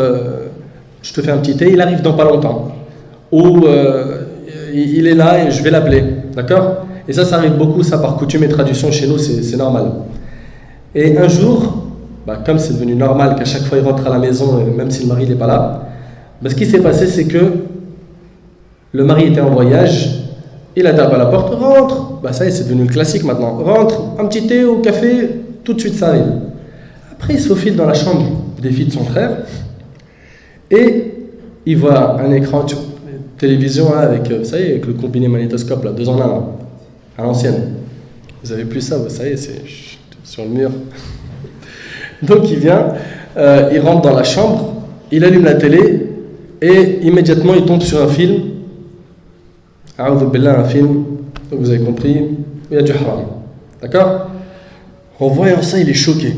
je te fais un petit thé, il arrive dans pas longtemps. Ou il est là et je vais l'appeler. D'accord? Et ça arrive beaucoup, ça par coutume et tradition chez nous, c'est normal. Et un jour, comme c'est devenu normal qu'à chaque fois il rentre à la maison, même si le mari n'est pas là, ce qui s'est passé, c'est que le mari était en voyage, il a tapé à la porte, rentre. Ça y est, c'est devenu le classique maintenant. Rentre, un petit thé au café, tout de suite ça arrive. Après, il se faufile dans la chambre des filles de son frère et il voit un écran de télévision avec, vous savez, avec le combiné magnétoscope, là, 2 en 1, là, à l'ancienne. Vous avez plus ça, vous savez, c'est sur le mur. Donc il vient, il rentre dans la chambre, il allume la télé et immédiatement il tombe sur un film. A'udhu billah, un film, donc vous avez compris, il y a du haram. D'accord? En voyant ça, il est choqué.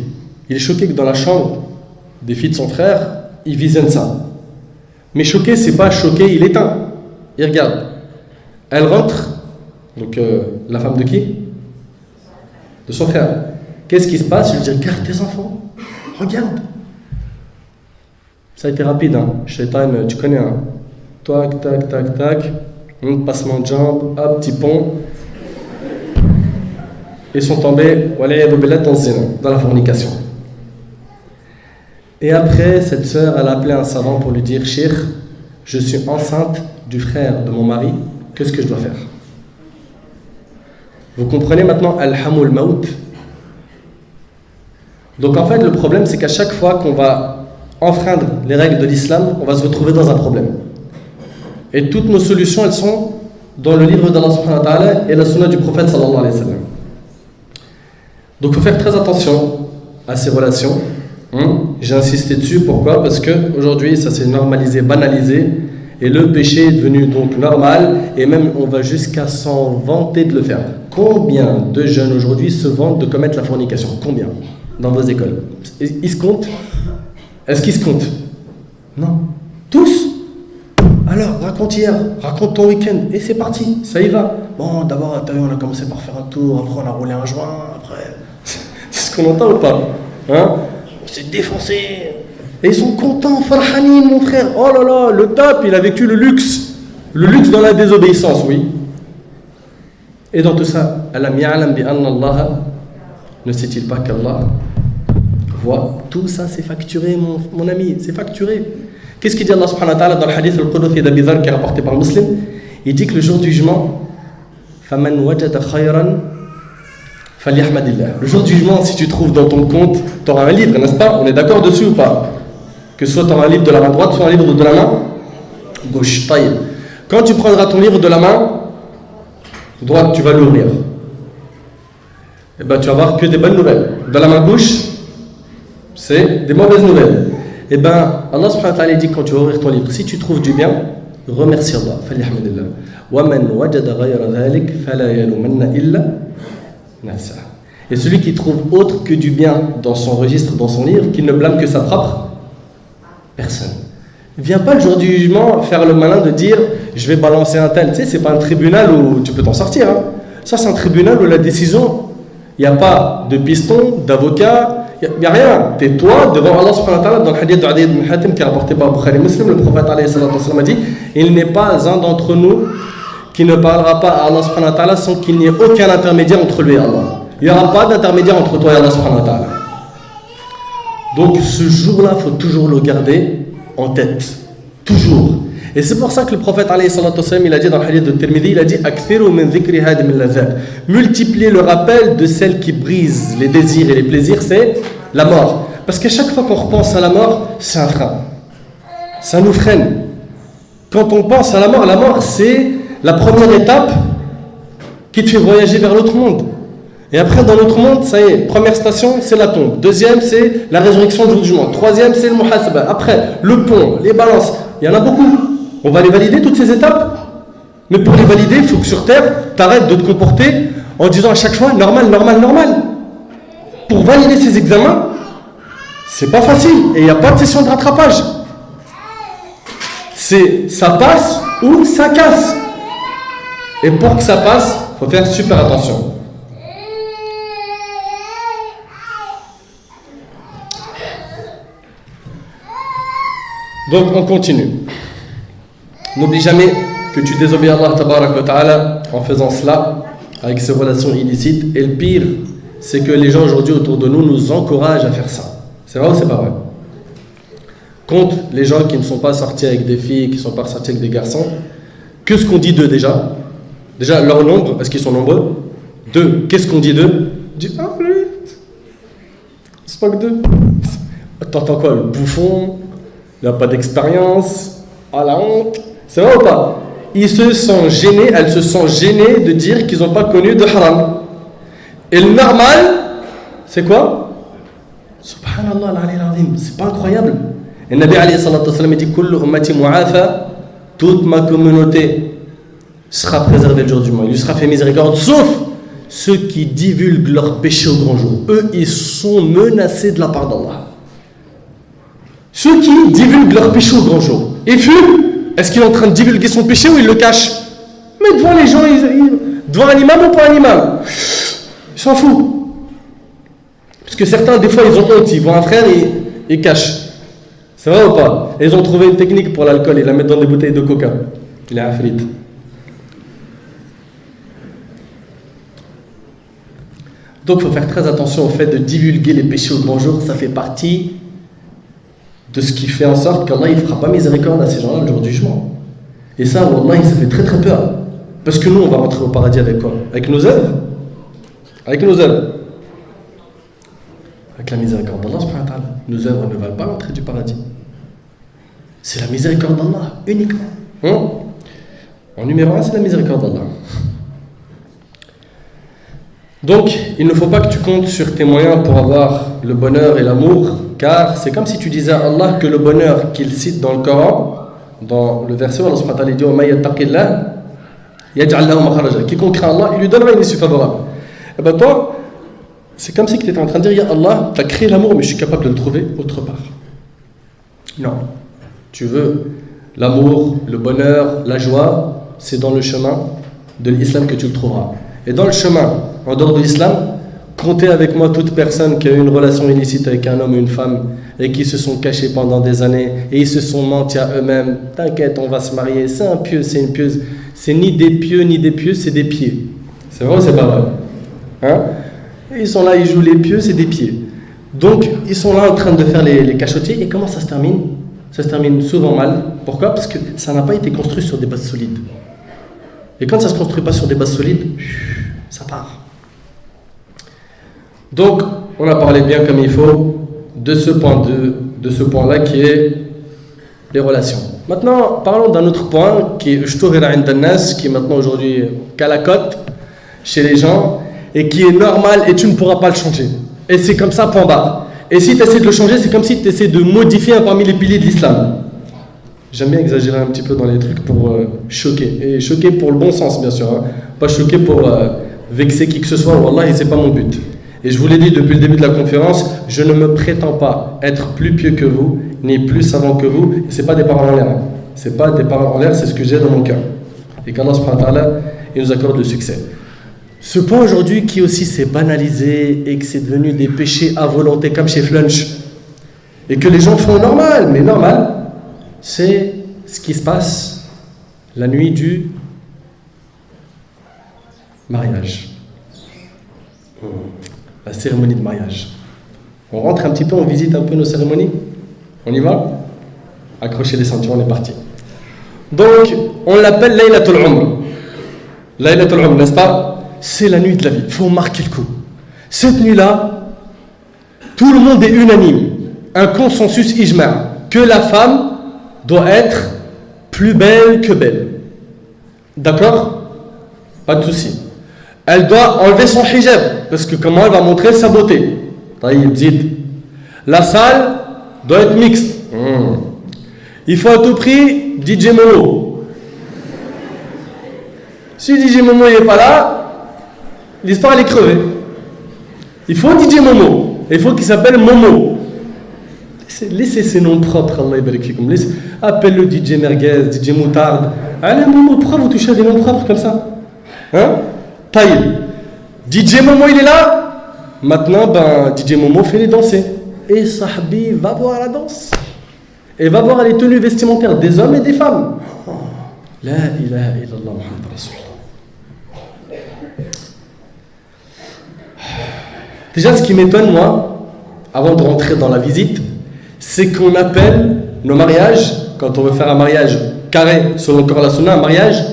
Il est choqué que dans la chambre des filles de son frère, il visionnent ça. Mais choqué, c'est pas choqué, il éteint. Il regarde. Elle rentre, donc la femme de qui? De son frère. Qu'est-ce qui se passe? Il lui dit, regarde tes enfants, regarde. Ça a été rapide, hein. Shaitan, tu connais, hein. Tac, tac, tac, tac. Passement de jambes, hop, petit pont. et sont tombés dans la fornication. Et après, cette sœur, elle a appelé un savant pour lui dire: Cheikh, je suis enceinte du frère de mon mari, qu'est-ce que je dois faire? Vous comprenez maintenant Al-Hamul Maut? Donc en fait, le problème, c'est qu'à chaque fois qu'on va enfreindre les règles de l'islam, on va se retrouver dans un problème. Et toutes nos solutions, elles sont dans le livre d'Allah subhanahu wa ta'ala et la sunna du prophète sallallahu alayhi wa sallam. Donc il faut faire très attention à ces relations. J'ai insisté dessus, pourquoi? Parce qu'aujourd'hui ça s'est normalisé, banalisé, et le péché est devenu donc normal, et même on va jusqu'à s'en vanter de le faire. Combien de jeunes aujourd'hui se vantent de commettre la fornication? Combien? Dans vos écoles? Ils se comptent? Est-ce qu'ils se comptent? Non. Tous? Alors, raconte hier, raconte ton week-end, et c'est parti, ça y va. Bon, d'abord, t'as vu, on a commencé par faire un tour, après on a roulé un joint, après... C'est ce qu'on entend ou pas? Hein? On s'est défoncé. Et ils sont contents, farhanin, mon frère. Oh là là, le top, il a vécu le luxe. Le luxe dans la désobéissance, oui. Et dans tout ça, alam ya'lam bi anna Allah, ne sait-il pas qu'Allah voit? Tout ça, c'est facturé, mon ami, c'est facturé. Qu'est-ce qu'il dit Allah subhanahu wa ta'ala dans le hadith al-Qudusi d'Abi Dharr qui est rapporté par Muslim? Il dit que le jour du jugement, faman wajada khayran falyahmadillah. Le jour du jugement, si tu trouves dans ton compte, tu auras un livre, n'est-ce pas? On est d'accord dessus ou pas? Que soit tu auras un livre de la main droite, soit un livre de la main gauche. Taïb. Quand tu prendras ton livre de la main droite, tu vas l'ouvrir. Et ben tu vas voir que des bonnes nouvelles. De la main gauche, c'est des mauvaises nouvelles. Et ben Allah subhanahu wa ta'ala dit quand tu vas ouvrir ton livre, si tu trouves du bien, remercie Allah. Falyahmadillah. Wa man wajada ghayra dhalik fala yalumanna illa nafsa. Et celui qui trouve autre que du bien dans son registre, dans son livre, qu'il ne blâme que sa propre personne. Viens pas le jour du jugement faire le malin de dire je vais balancer un tel. Tu sais, c'est pas un tribunal où tu peux t'en sortir. Hein. Ça, c'est un tribunal où la décision, il n'y a pas de piston, d'avocat, il n'y a rien. Tais-toi devant Allah subhanahu wa ta'ala. Dans le hadith de Adi ibn Hatim qui est rapporté par Bukhari Muslim, le prophète alayhi salatu wa sallam a dit: il n'est pas un d'entre nous qui ne parlera pas à Allah subhanahu wa ta'ala sans qu'il n'y ait aucun intermédiaire entre lui et Allah. Il n'y aura pas d'intermédiaire entre toi et Allah subhanahu wa ta'ala. Donc ce jour-là, il faut toujours le garder en tête. Toujours. Et c'est pour ça que le prophète alayhi salatu wa sallam, il a dit dans le hadith de Tirmidhi, il a dit: Akthiru min dhikri hadim al-ladhat. Multiplier le rappel de celle qui brise les désirs et les plaisirs, c'est la mort. Parce qu'à chaque fois qu'on repense à la mort, c'est un frein. Ça nous freine. Quand on pense à la mort, c'est la première étape qui te fait voyager vers l'autre monde. Et après, dans l'autre monde, ça y est, première station, c'est la tombe. Deuxième, c'est la résurrection du jour du monde. Troisième, c'est le muhasaba. Après, le pont, les balances. Il y en a beaucoup. On va les valider, toutes ces étapes. Mais pour les valider, il faut que sur Terre, tu arrêtes de te comporter en disant à chaque fois normal, normal, normal. Pour valider ces examens, c'est pas facile. Et il n'y a pas de session de rattrapage. C'est ça passe ou ça casse. Et pour que ça passe, il faut faire super attention. Donc on continue. N'oublie jamais que tu désobéis à Allah tabarak wa ta'ala en faisant cela avec ces relations illicites. Et le pire, c'est que les gens aujourd'hui autour de nous nous encouragent à faire ça. C'est vrai ou c'est pas vrai? Compte les gens qui ne sont pas sortis avec des filles, qui ne sont pas sortis avec des garçons. Que ce qu'on dit d'eux déjà? Déjà, leur nombre, est-ce qu'ils sont nombreux? Deux, qu'est-ce qu'on dit d'eux? Dis, ah oui, c'est pas que deux. T'entends quoi? Le bouffon, il n'a pas d'expérience, ah la honte. C'est vrai ou pas? Ils se sont gênés, elles se sont gênées de dire qu'ils n'ont pas connu de haram. Et le normal, c'est quoi? Subhanallah, al-azim, c'est pas incroyable. Et le Nabi alayhi salatu wa sallam dit: Kullu ummati mu'afa, toute ma communauté sera préservée le jour du jugement. Il lui sera fait miséricorde, sauf ceux qui divulguent leurs péchés au grand jour. Eux, ils sont menacés de la part d'Allah. Ceux qui divulguent leurs péchés au grand jour. Et fument, est-ce qu'il est en train de divulguer son péché ou il le cache? Mais devant les gens, devant un imam ou pas un imam, ils s'en foutent. Parce que certains, des fois, ils ont honte, ils voient un frère et ils cachent. C'est vrai ou pas? Et ils ont trouvé une technique pour l'alcool, ils la mettent dans des bouteilles de coca. Il est afrite. Donc il faut faire très attention au fait de divulguer les péchés au grand jour. Ça fait partie de ce qui fait en sorte qu'Allah ne fera pas miséricorde à ces gens-là le jour du jugement. Et ça, Wallah, ça fait très très peur. Parce que nous, on va rentrer au paradis avec quoi? Avec nos œuvres. Avec nos œuvres. Avec la miséricorde d'Allah subhanahu wa ta'ala. Nos œuvres ne valent pas l'entrée du paradis. C'est la miséricorde d'Allah, uniquement. En numéro 1, c'est la miséricorde d'Allah. Donc, il ne faut pas que tu comptes sur tes moyens pour avoir le bonheur et l'amour, car c'est comme si tu disais à Allah que le bonheur qu'il cite dans le Coran, dans le verset où Allah subhanahu wa ta'ala dit « Wa yattaqillah yaj'al lahu makhraja » quiconque craint Allah, il lui donnera une issue favorable. Et bien toi, c'est comme si tu étais en train de dire « Ya Allah, tu as créé l'amour, mais je suis capable de le trouver autre part. » Non. Tu veux l'amour, le bonheur, la joie, c'est dans le chemin de l'islam que tu le trouveras. Et dans le chemin, en dehors de l'islam, comptez avec moi toute personne qui a eu une relation illicite avec un homme ou une femme et qui se sont cachés pendant des années et ils se sont menti à eux-mêmes. T'inquiète, on va se marier. C'est un pieu, c'est une pieuse. C'est ni des pieux ni des pieux, c'est des pieds. C'est vrai ou c'est pas vrai? Hein? Et ils sont là, ils jouent les pieux, c'est des pieds. Donc, ils sont là en train de faire les cachotiers. Et comment ça se termine? Ça se termine souvent mal. Pourquoi? Parce que ça n'a pas été construit sur des bases solides. Et quand ça ne se construit pas sur des bases solides, ça part. Donc, on a parlé bien comme il faut de ce point-là qui est les relations. Maintenant, parlons d'un autre point qui est maintenant aujourd'hui qu'à la cote chez les gens et qui est normal et tu ne pourras pas le changer. Et c'est comme ça, point barre. Et si tu essaies de le changer, c'est comme si tu essaies de modifier un parmi les piliers de l'islam. J'aime bien exagérer un petit peu dans les trucs pour choquer. Et choquer pour le bon sens, bien sûr. Hein. Pas choquer pour vexer qui que ce soit. Wallah, et c'est pas mon but. Et je vous l'ai dit depuis le début de la conférence, je ne me prétends pas être plus pieux que vous, ni plus savant que vous. Et c'est pas des paroles en l'air. Hein. C'est pas des paroles en l'air, c'est ce que j'ai dans mon cœur. Et qu'Allah subhanahu wa ta'ala, il nous accorde le succès. Ce point aujourd'hui qui aussi s'est banalisé et que c'est devenu des péchés à volonté comme chez Flunch et que les gens font normal, mais normal, c'est ce qui se passe la nuit du mariage. La cérémonie de mariage. On rentre un petit peu, on visite un peu nos cérémonies. On y va? Accrochez les ceintures, on est parti. Donc, on l'appelle Laylatul Umr. Laylatul Umr, n'est-ce pas? C'est la nuit de la vie. Il faut marquer le coup. Cette nuit-là, tout le monde est unanime. Un consensus ijma' que la femme doit être plus belle que belle. D'accord? Pas de souci. Elle doit enlever son hijab, parce que comment elle va montrer sa beauté? La salle doit être mixte. Il faut à tout prix DJ Momo. Si DJ Momo n'est pas là, l'histoire elle est crevée. Il faut DJ Momo. Il faut qu'il s'appelle Momo. Laissez ces noms propres, Allah yabarak fikum. Appelle-le DJ Merguez, DJ Moutarde. Allez Momo, pourquoi vous touchez à des noms propres comme ça? Hein? Taïb. DJ Momo il est là. Maintenant, DJ Momo fait les danser. Et Sahbi va voir la danse. Et va voir les tenues vestimentaires des hommes et des femmes. La ilaha illallah Muhammad Rasulullah. Déjà, ce qui m'étonne, moi, avant de rentrer dans la visite, c'est qu'on appelle nos mariages, quand on veut faire un mariage carré, selon le Coran et la Sunna, un mariage,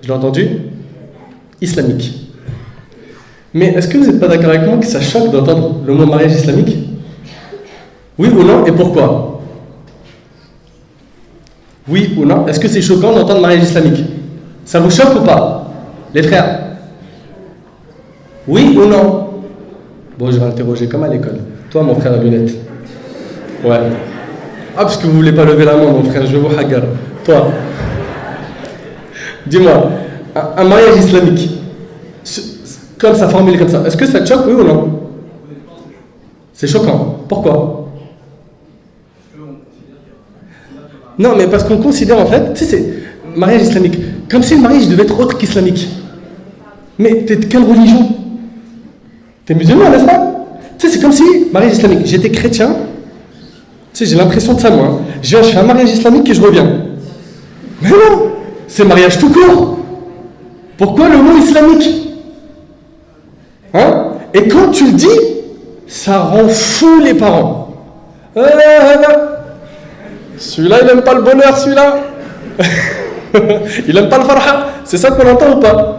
je l'ai entendu, islamique. Mais est-ce que vous n'êtes pas d'accord avec moi que ça choque d'entendre le mot mariage islamique? Oui ou non, et pourquoi? Oui ou non? Est-ce que c'est choquant d'entendre mariage islamique? Ça vous choque ou pas, les frères? Oui ou non? Bon, je vais interroger comme à l'école. Toi, mon frère à lunettes. Ouais. Ah, parce que vous voulez pas lever la main, mon frère, je vais vous hagar. Toi. Dis-moi, un mariage islamique, comme ça, formulé comme ça, est-ce que ça te choque, oui ou non? C'est choquant. Pourquoi? Non, mais parce qu'on considère en fait, tu sais, c'est mariage islamique, comme si le mariage devait être autre qu'islamique. Mais t'es de quelle religion? T'es musulman, n'est-ce pas? Tu sais, c'est comme si, mariage islamique, j'étais chrétien, tu sais, j'ai l'impression de ça, moi. Je fais un mariage islamique et je reviens. Mais non, c'est mariage tout court. Pourquoi le mot islamique? Hein? Et quand tu le dis, ça rend fou les parents. Celui-là, il n'aime pas le bonheur, celui-là. Il n'aime pas le farha. C'est ça qu'on entend ou pas?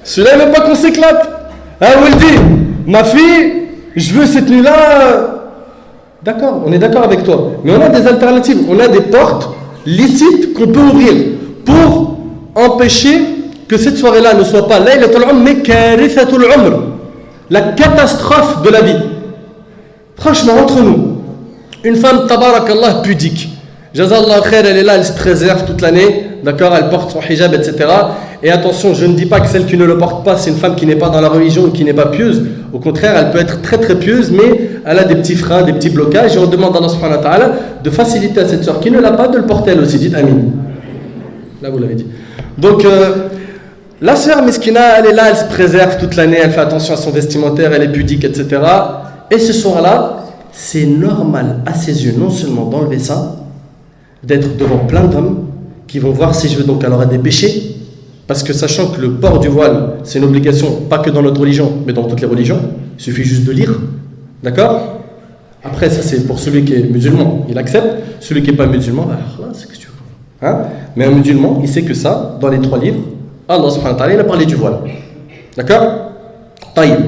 Celui-là, il n'aime pas qu'on s'éclate. Ah, vous le dit, ma fille, je veux cette nuit-là. D'accord, on est d'accord avec toi. Mais on a des alternatives. On a des portes licites qu'on peut ouvrir pour empêcher que cette soirée-là ne soit pas Laylatul Umr, mais Karithatul Umr. La catastrophe de la vie. Franchement, entre nous, une femme, tabarakallah, pudique. Jazallah khair, elle est là, elle se préserve toute l'année. D'accord, elle porte son hijab, etc. Et attention, je ne dis pas que celle qui ne le porte pas, c'est une femme qui n'est pas dans la religion ou qui n'est pas pieuse. Au contraire, elle peut être très très pieuse, mais elle a des petits freins, des petits blocages. Et on demande à Allah subhanahu wa ta'ala de faciliter à cette sœur qui ne l'a pas de le porter elle aussi. Dites Amin. Là, vous l'avez dit. Donc, la sœur Miskina, elle est là, elle se préserve toute l'année, elle fait attention à son vestimentaire, elle est pudique, etc. Et ce soir-là, c'est normal à ses yeux, non seulement d'enlever ça, d'être devant plein d'hommes qui vont voir ses cheveux, donc elle aura des péchés, parce que sachant que le port du voile, c'est une obligation, pas que dans notre religion, mais dans toutes les religions, il suffit juste de lire, d'accord? Après, ça c'est pour celui qui est musulman, il accepte, celui qui n'est pas musulman, bah, c'est ce que tu veux. Hein? Mais un musulman, il sait que ça, dans les 3 livres, Allah subhanahu wa ta'ala, il a parlé du voile, d'accord? Taïb,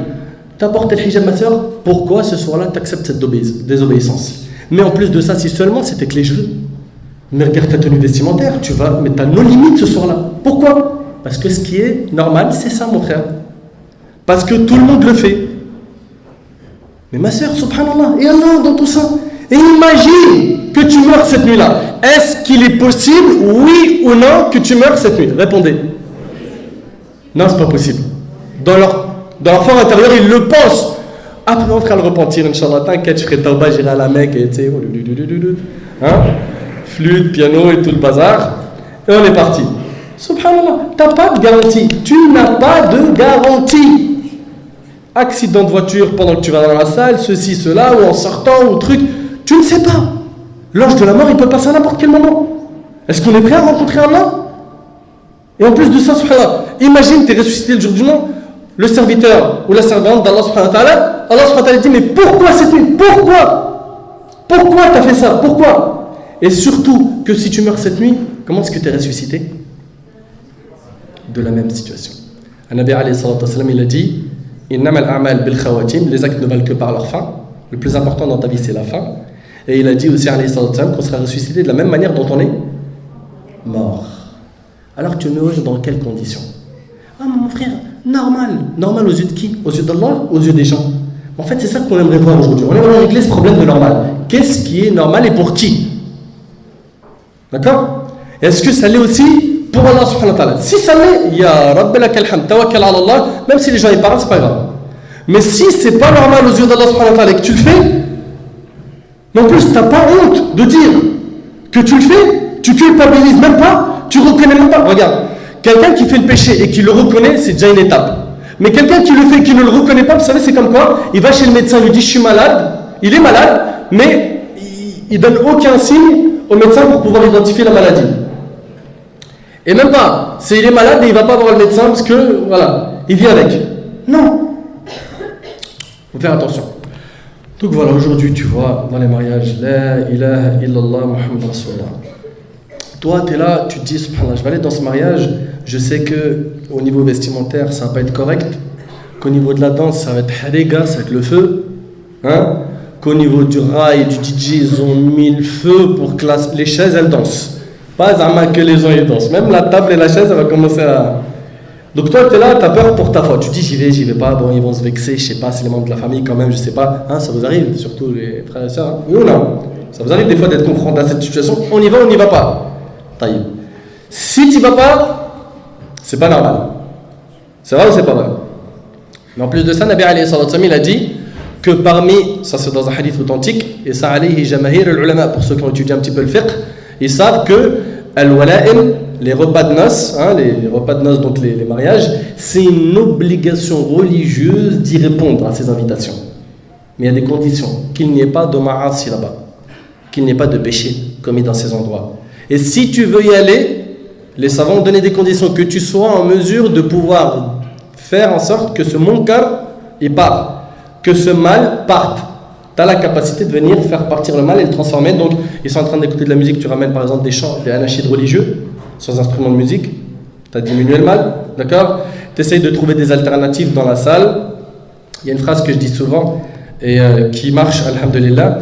t'as porté le hijab ma soeur, pourquoi ce soir-là tu acceptes cette désobéissance? Mais en plus de ça, si seulement c'était que les cheveux, mais regarde ta tenue vestimentaire, tu vas mettre à nos limites ce soir-là. Pourquoi? Parce que ce qui est normal, c'est ça mon frère. Parce que tout le monde le fait. Mais ma soeur, subhanallah, et Allah dans tout ça. Et imagine que tu meurs cette nuit-là. Est-ce qu'il est possible, oui ou non, que tu meurs cette nuit? Répondez. Non, c'est pas possible. Dans leur fort intérieur, ils le pensent. Après, on fera le repentir, Inch'Allah. T'inquiète, je ferai tauba, j'irai à la Mecque, et tu sais, hein? Flûte, piano et tout le bazar. Et on est parti. Subhanallah, tu n'as pas de garantie. Tu n'as pas de garantie. Accident de voiture pendant que tu vas dans la salle, ceci, cela, ou en sortant, ou truc. Tu ne sais pas. L'ange de la mort, il peut passer à n'importe quel moment. Est-ce qu'on est prêt à rencontrer Allah? Et en plus de ça, subhanallah, imagine, tu es ressuscité le jour du nom, le serviteur ou la servante d'Allah subhanahu wa ta'ala, Allah subhanahu wa ta'ala dit, mais pourquoi cette nuit? Pourquoi tu as fait ça? Pourquoi? Et surtout, que si tu meurs cette nuit, comment est-ce que tu es ressuscité? De la même situation. Nabi alayhi salatu wasalam, il a dit, innamal a'mal bil khawatim, les actes ne valent que par leur fin. Le plus important dans ta vie, c'est la fin. Et il a dit aussi alayhi salatu wasalam qu'on sera ressuscité de la même manière dont on est mort. Alors tu meurs dans quelles conditions? Ah mon frère, normal. Normal aux yeux de qui? Aux yeux d'Allah? Aux yeux des gens? En fait, c'est ça qu'on aimerait voir aujourd'hui. On aimerait régler ce problème de normal. Qu'est-ce qui est normal et pour qui? D'accord? Est-ce que ça l'est aussi pour Allah subhanahu wa ta'ala? Si ça l'est, ya Rabbi lakal hamd, tawakkal ala Allah, même si les gens y parlent, c'est pas grave. Mais si c'est pas normal aux yeux d'Allah subhanahu wa ta'ala et que tu le fais, mais en plus t'as pas honte de dire que tu le fais, tu culpabilises même pas, tu reconnais même pas. Regarde, quelqu'un qui fait le péché et qui le reconnaît, c'est déjà une étape. Mais quelqu'un qui le fait et qui ne le reconnaît pas, vous savez, c'est comme quoi? Il va chez le médecin, il lui dit je suis malade, il est malade, mais il donne aucun signe au médecin pour pouvoir identifier la maladie. Et même pas, c'est il est malade et il ne va pas voir le médecin parce que, voilà, il vit avec. Non. Il faut faire attention. Donc voilà, aujourd'hui, tu vois, dans les mariages, La ilaha illallah Muhammad Rasulullah. Toi, tu es là, tu te dis, subhanallah, je vais aller dans ce mariage, je sais qu'au niveau vestimentaire, ça va pas être correct, qu'au niveau de la danse, ça va être hariga, ça va être le feu, hein? Qu'au niveau du rail, du DJ, ils ont mis le feu pour que les chaises, elles dansent. Pas que les gens, ils dansent. Même la table et la chaise, elle va commencer à... Donc toi, tu es là, tu as peur pour ta foi. Tu dis, j'y vais pas, bon, ils vont se vexer, je sais pas, c'est les membres de la famille quand même, je sais pas. Hein, ça vous arrive, surtout les frères et sœurs. Hein? Oui ou non? Ça vous arrive des fois d'être confronté à cette situation, on y va, on n'y va pas. Taïb. Si tu vas pas, c'est pas normal. C'est vrai ou c'est pas vrai? Mais en plus de ça, Nabi alayhi salatu wasallam, il a dit que parmi, ça c'est dans un hadith authentique, et ça alayhi jamahir al-ulama, pour ceux qui ont étudié un petit peu le fiqh, ils savent que al-wala'im, les repas de noces, hein, les repas de noces, donc les mariages, c'est une obligation religieuse d'y répondre à ces invitations. Mais il y a des conditions, qu'il n'y ait pas de ma'asi là-bas, qu'il n'y ait pas de péché commis dans ces endroits. Et si tu veux y aller, les savants ont donné des conditions, que tu sois en mesure de pouvoir faire en sorte que ce munkar il part. Que ce mal parte. Tu as la capacité de venir faire partir le mal et le transformer. Donc, ils sont en train d'écouter de la musique, tu ramènes par exemple des chants, des anachides religieux, sans instrument de musique, tu as diminué le mal, d'accord? Tu essayes de trouver des alternatives dans la salle. Il y a une phrase que je dis souvent et qui marche, alhamdulillah,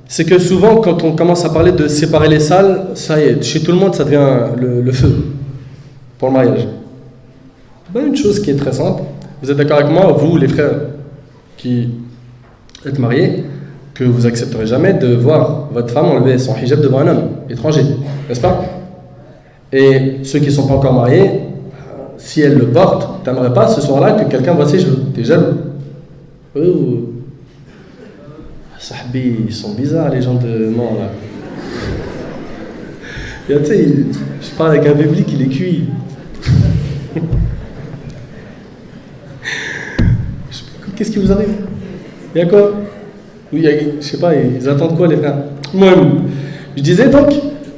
c'est que souvent, quand on commence à parler de séparer les salles, ça y est, chez tout le monde, ça devient le feu pour le mariage. Ben, une chose qui est très simple, vous êtes d'accord avec moi, vous, les frères qui êtes mariés, que vous accepterez jamais de voir votre femme enlever son hijab devant un homme étranger, n'est-ce pas? Et ceux qui ne sont pas encore mariés, si elle le porte, tu n'aimerais pas ce soir-là que quelqu'un voit ses cheveux. T'es jaloux. Oh, sahbi, ils sont bizarres les gens de non là. Tu sais, je parle avec un biblique, il est cuit. Qu'est-ce qui vous arrive? Il y a quoi? Oui, je sais pas, ils attendent quoi les frères? Moi, je disais donc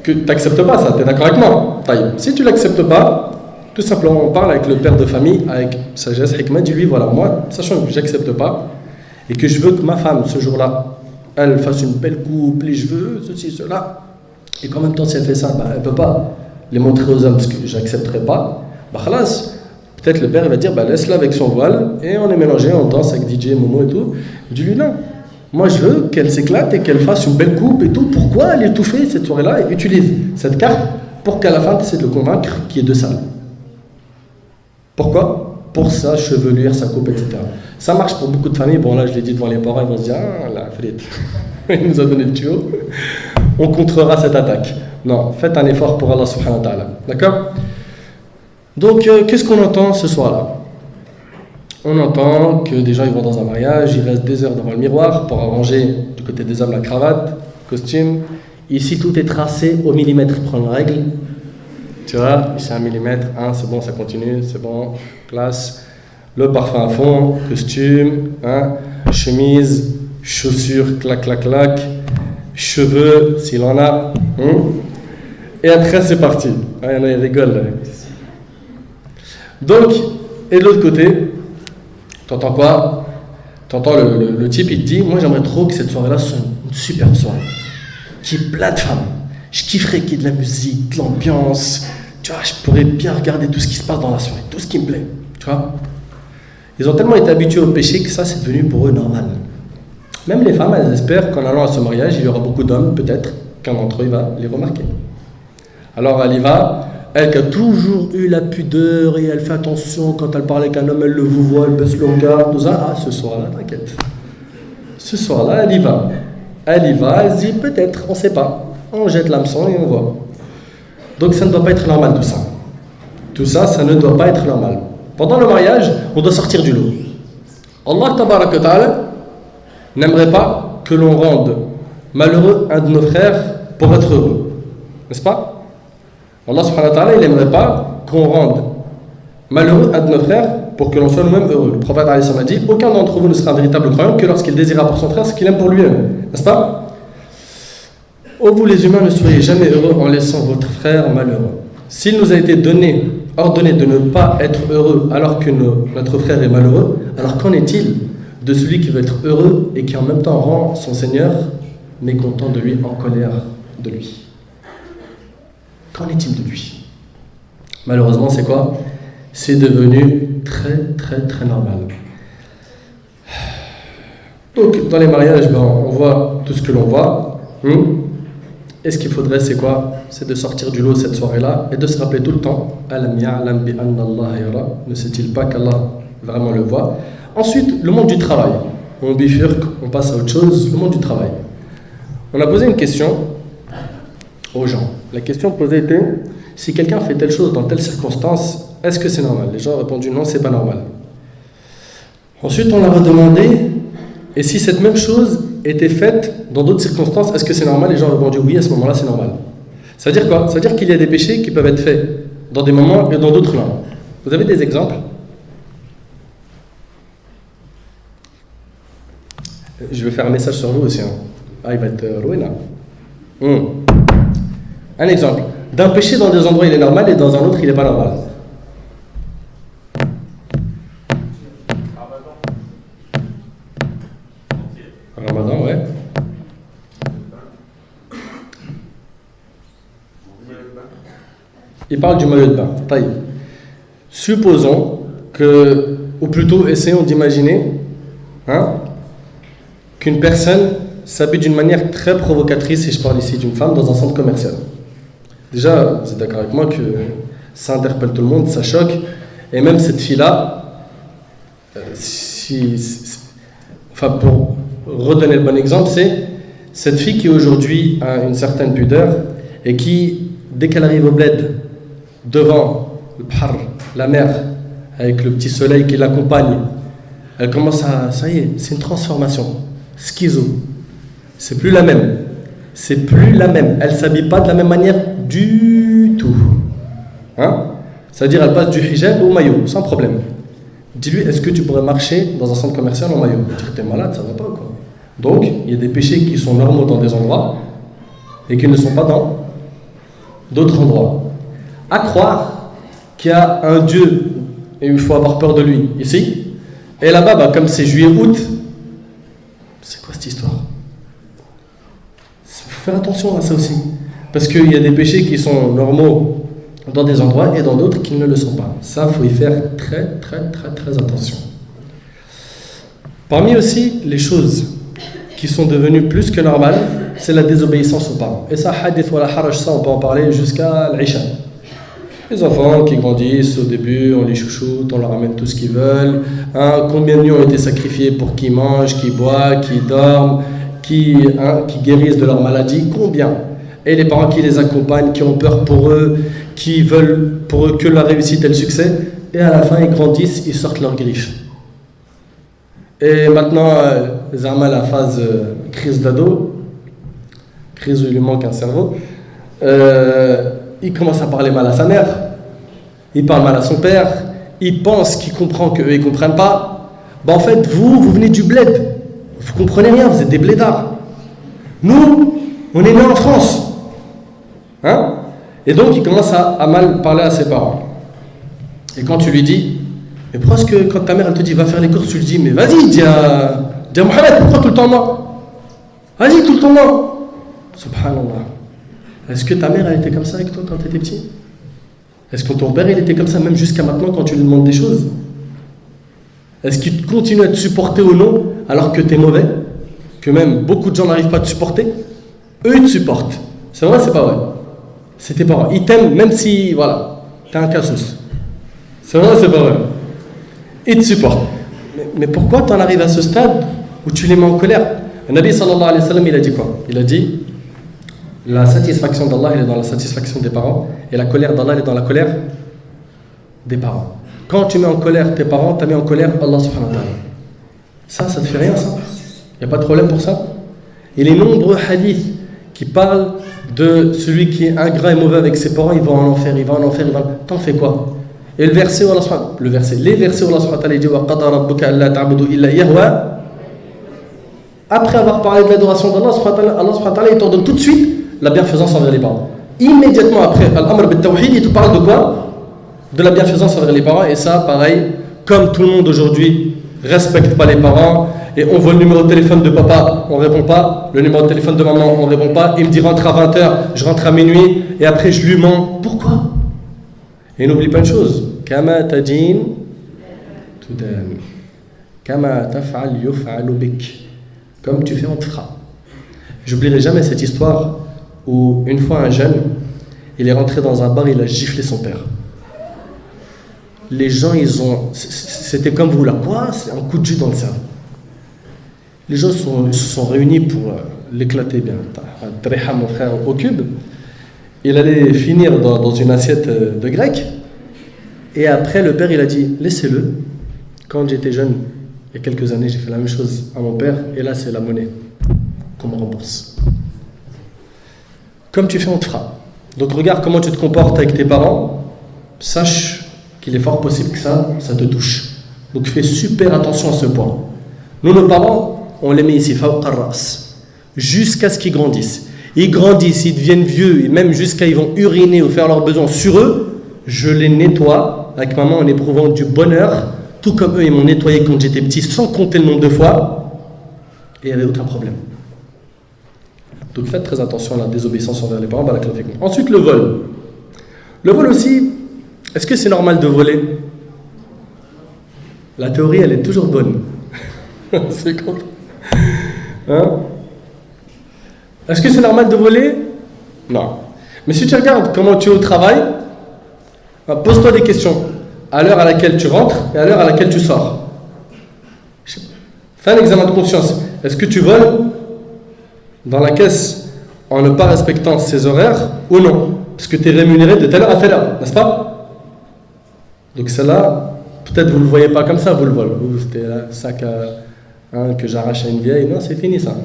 que tu n'acceptes pas ça, tu es d'accord avec moi? Si tu l'acceptes pas, tout simplement on parle avec le père de famille, avec sagesse, hikmah, dis-lui voilà, moi, sachant que j'accepte pas, et que je veux que ma femme, ce jour-là, elle fasse une belle coupe, les cheveux, ceci, cela, et qu'en même temps, si elle fait ça, elle ne peut pas les montrer aux hommes parce que j'accepterai pas, khalas, peut-être le père il va dire laisse-la avec son voile et on est mélangé, on danse avec DJ, Momo et tout. Dis-lui non, moi je veux qu'elle s'éclate et qu'elle fasse une belle coupe et tout. Pourquoi elle est étouffée cette soirée-là et utilise cette carte pour qu'à la fin tu essaies de le convaincre qu'il y ait deux salles. Pourquoi? Pour sa chevelure, sa coupe, etc. Ça marche pour beaucoup de familles. Bon là je l'ai dit devant les parents, ils vont se dire ah la frite, il nous a donné le tuyau. On contrera cette attaque. Non, faites un effort pour Allah subhanahu wa ta'ala. D'accord? Donc, qu'est-ce qu'on entend ce soir-là? On entend que des gens ils vont dans un mariage, ils restent des heures devant le miroir pour arranger du côté des hommes la cravate, costume. Ici, tout est tracé au millimètre. Ils prennent une règle. Tu vois, ici 1 millimètre, c'est bon, ça continue, c'est bon, classe. Le parfum à fond, costume, chemise, chaussures, clac, clac, clac, cheveux, s'il en a. Et après, c'est parti. Il y en a, ils rigolent là. Donc, et de l'autre côté, t'entends quoi? T'entends le type, il te dit moi j'aimerais trop que cette soirée-là soit une superbe soirée, qu'il y ait plein de femmes. Je kifferais qu'il y ait de la musique, de l'ambiance, tu vois, je pourrais bien regarder tout ce qui se passe dans la soirée, tout ce qui me plaît, tu vois. Ils ont tellement été habitués au péché que ça c'est devenu pour eux normal. Même les femmes, elles espèrent qu'en allant à ce mariage, il y aura beaucoup d'hommes, peut-être qu'un d'entre eux il va les remarquer. Alors elle y va. Elle qui a toujours eu la pudeur et elle fait attention quand elle parle avec un homme, elle le vouvoie, elle baisse le regard, tout ça. Ce soir-là, t'inquiète. Ce soir-là, elle y va. Elle y va, elle se dit peut-être, on ne sait pas. On jette l'hameçon et on voit. Donc ça ne doit pas être normal tout ça. Tout ça, ça ne doit pas être normal. Pendant le mariage, on doit sortir du lot. Allah tabaraka wa ta'ala n'aimerait pas que l'on rende malheureux un de nos frères pour être heureux. N'est-ce pas? Allah subhanahu wa ta'ala, il n'aimerait pas qu'on rende malheureux un de nos frères pour que l'on soit nous-mêmes heureux. Le prophète a dit aucun d'entre vous ne sera un véritable croyant que lorsqu'il désirera pour son frère ce qu'il aime pour lui-même. N'est-ce pas? Ô vous les humains, ne soyez jamais heureux en laissant votre frère malheureux. S'il nous a été ordonné de ne pas être heureux alors que notre frère est malheureux, alors qu'en est-il de celui qui veut être heureux et qui en même temps rend son Seigneur mécontent de lui, en colère de lui? Qu'en est-il de lui? Malheureusement, c'est quoi? C'est devenu très, très, très normal. Donc, dans les mariages, on voit tout ce que l'on voit. Et ce qu'il faudrait, c'est quoi? C'est de sortir du lot cette soirée-là et de se rappeler tout le temps Alam ya'lam bi anna Allah yara. Ne sait-il pas qu'Allah vraiment le voit? Ensuite, le monde du travail. On bifurque, on passe à autre chose. Le monde du travail. On a posé une question aux gens. La question posée était si quelqu'un fait telle chose dans telle circonstance, est-ce que c'est normal? Les gens ont répondu non, c'est pas normal. Ensuite, on leur a demandé et si cette même chose était faite dans d'autres circonstances, est-ce que c'est normal? Les gens ont répondu oui, à ce moment-là, c'est normal. Ça veut dire quoi? Ça veut dire qu'il y a des péchés qui peuvent être faits dans des moments et dans d'autres non. Vous avez des exemples? Je vais faire un message sur vous aussi. Ah, il va être ruiné là. Un exemple. D'un péché dans des endroits il est normal et dans un autre il n'est pas normal. Il parle du maillot de bain. Taïb. Supposons que, ou plutôt essayons d'imaginer qu'une personne s'habille d'une manière très provocatrice, et je parle ici d'une femme, dans un centre commercial. Déjà, vous êtes d'accord avec moi que ça interpelle tout le monde, ça choque, et même cette fille-là, pour redonner le bon exemple, c'est cette fille qui aujourd'hui a une certaine pudeur et qui, dès qu'elle arrive au bled, devant le bhar, la mer, avec le petit soleil qui l'accompagne, elle commence à, ça y est, c'est une transformation, schizo. C'est plus la même. C'est plus la même. Elle ne s'habille pas de la même manière du tout. C'est-à-dire, elle passe du hijab au maillot, sans problème. Dis-lui, est-ce que tu pourrais marcher dans un centre commercial en maillot? Dire, t'es malade, ça va pas, quoi. Donc, il y a des péchés qui sont normaux dans des endroits et qui ne sont pas dans d'autres endroits. À croire qu'il y a un Dieu et il faut avoir peur de lui ici, et là-bas, comme c'est juillet-août, c'est quoi cette histoire? Il faut faire attention à ça aussi. Parce qu'il y a des péchés qui sont normaux dans des endroits et dans d'autres qui ne le sont pas. Ça, il faut y faire très, très, très, très attention. Parmi aussi les choses qui sont devenues plus que normales, c'est la désobéissance aux parents. Et ça, hadith wa la haraj, ça, on peut en parler jusqu'à l'Isha. Les enfants qui grandissent, au début, on les chouchoute, on leur amène tout ce qu'ils veulent. Combien de nuits ont été sacrifiés pour qu'ils mangent, qu'ils boivent, qu'ils dorment, qui guérissent de leur maladie? Combien? Et les parents qui les accompagnent, qui ont peur pour eux, qui veulent pour eux que la réussite et le succès. Et à la fin, ils grandissent, ils sortent leurs griffes. Et maintenant, Zama, la phase crise d'ado, crise où il lui manque un cerveau, il commence à parler mal à sa mère, il parle mal à son père, il pense qu'il comprend qu'eux ils ne comprennent pas. En fait, vous venez du bled, vous ne comprenez rien, vous êtes des blédards. Nous, on est nés en France. Et donc il commence à mal parler à ses parents. Et quand tu lui dis, mais pourquoi est-ce que quand ta mère elle te dit va faire les courses, tu lui dis mais vas-y, dis à Mohamed, pourquoi tout le temps moi? Vas-y, tout le temps moi. Subhanallah. Est-ce que ta mère elle était comme ça avec toi quand tu étais petit? Est-ce que ton père il était comme ça même jusqu'à maintenant quand tu lui demandes des choses? Est-ce qu'il continue à te supporter ou non alors que tu es mauvais? Que même beaucoup de gens n'arrivent pas à te supporter? Eux ils te supportent. C'est vrai, c'est pas vrai? C'est tes parents. Ils t'aiment même si, voilà, t'es un cassos. C'est vrai, c'est pas vrai? Ils te supportent. Mais pourquoi tu en arrives à ce stade où tu les mets en colère? Le Nabi sallallahu alayhi wa sallam, il a dit quoi? Il a dit la satisfaction d'Allah, elle est dans la satisfaction des parents, et la colère d'Allah, elle est dans la colère des parents. Quand tu mets en colère tes parents, tu as mis en colère Allah subhanahu wa ta'ala. Ça te fait rien, ça? Il n'y a pas de problème pour ça? Et les nombreux hadiths qui parlent de celui qui est ingrat et mauvais avec ses parents, il va en enfer, il va en enfer, T'en fais quoi? Et les versets où Allah subhanahu wa ta'ala dit wa qada rabbuka alla ta'budu illa iyyahu. Après avoir parlé de l'adoration d'Allah Allah subhanahu wa ta'ala il t'ordonne tout de suite la bienfaisance envers les parents. Immédiatement après, Al-Amr bil-Tawhid, il te parle de quoi? De la bienfaisance envers les parents. Et ça, pareil, comme tout le monde aujourd'hui respecte pas les parents, et on voit le numéro de téléphone de papa, on répond pas, le numéro de téléphone de maman, on répond pas, il me dit rentre à 20h, je rentre à minuit, et après je lui mens. Pourquoi? Et n'oublie pas une chose, Kama tadin tudan, Kama taf'al yuf'alu bik. Comme tu fais, on te fera. J'oublierai jamais cette histoire où une fois un jeune, il est rentré dans un bar, il a giflé son père. Les gens, c'était comme vous là, quoi? C'est un coup de jus dans le cerveau. Les gens se sont réunis pour l'éclater bien. Tréha, mon frère, au cube. Il allait finir dans une assiette de grec. Et après, le père, il a dit, laissez-le. Quand j'étais jeune, il y a quelques années, j'ai fait la même chose à mon père. Et là, c'est la monnaie qu'on me rembourse. Comme tu fais, on te fera. Donc regarde comment tu te comportes avec tes parents. Sache qu'il est fort possible que ça te touche. Donc fais super attention à ce point. Nous, nos parents, on les met ici, jusqu'à ce qu'ils grandissent. Ils grandissent, ils deviennent vieux, et même jusqu'à ils vont uriner ou faire leurs besoins sur eux. Je les nettoie avec maman en éprouvant du bonheur, tout comme eux, ils m'ont nettoyé quand j'étais petit, sans compter le nombre de fois, et il n'y avait aucun problème. Donc faites très attention à la désobéissance envers les parents. Ensuite, le vol. Le vol aussi, est-ce que c'est normal de voler? La théorie, elle est toujours bonne. C'est con. Hein? Est-ce que c'est normal de voler? Non. Mais si tu regardes comment tu es au travail, pose-toi des questions. À l'heure à laquelle tu rentres et à l'heure à laquelle tu sors. Fais un examen de conscience. Est-ce que tu voles dans la caisse en ne pas respectant ses horaires ou non? Parce que tu es rémunéré de telle heure à telle heure, n'est-ce pas? Donc celle-là, peut-être vous ne le voyez pas comme ça, vous le volez. C'était un sac que j'arrache à une vieille. Non, c'est fini ça.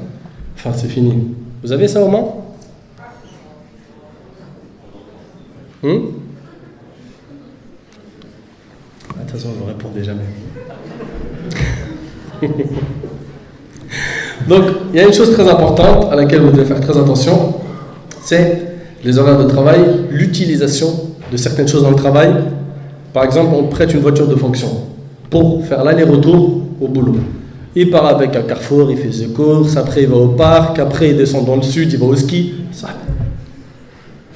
Enfin, c'est fini. Vous avez ça au moins? Attention, vous ne répondez jamais. Donc, il y a une chose très importante à laquelle vous devez faire très attention, c'est les horaires de travail, l'utilisation de certaines choses dans le travail. Par exemple, on prête une voiture de fonction pour faire l'aller-retour au boulot. Il part avec un carrefour, il fait ses courses, après il va au parc, après il descend dans le sud, il va au ski. Ça.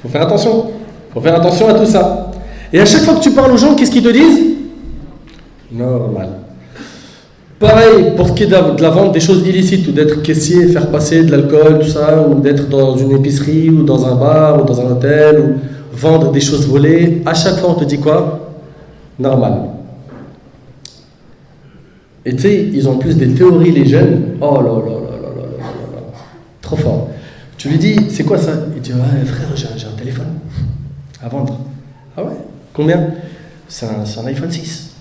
Faut faire attention. Faut faire attention à tout ça. Et à chaque fois que tu parles aux gens, qu'est-ce qu'ils te disent? Normal. Pareil pour ce qui est de la vente des choses illicites, ou d'être caissier, faire passer de l'alcool, tout ça, ou d'être dans une épicerie, ou dans un bar, ou dans un hôtel, ou vendre des choses volées. À chaque fois, on te dit quoi? Normal. Et tu sais, ils ont plus des théories, les jeunes. Oh là là là là là là là. Trop fort. Tu lui dis, c'est quoi ça? Il dit, ouais, frère, j'ai un téléphone à vendre. Ah ouais? Combien? C'est un iPhone 6.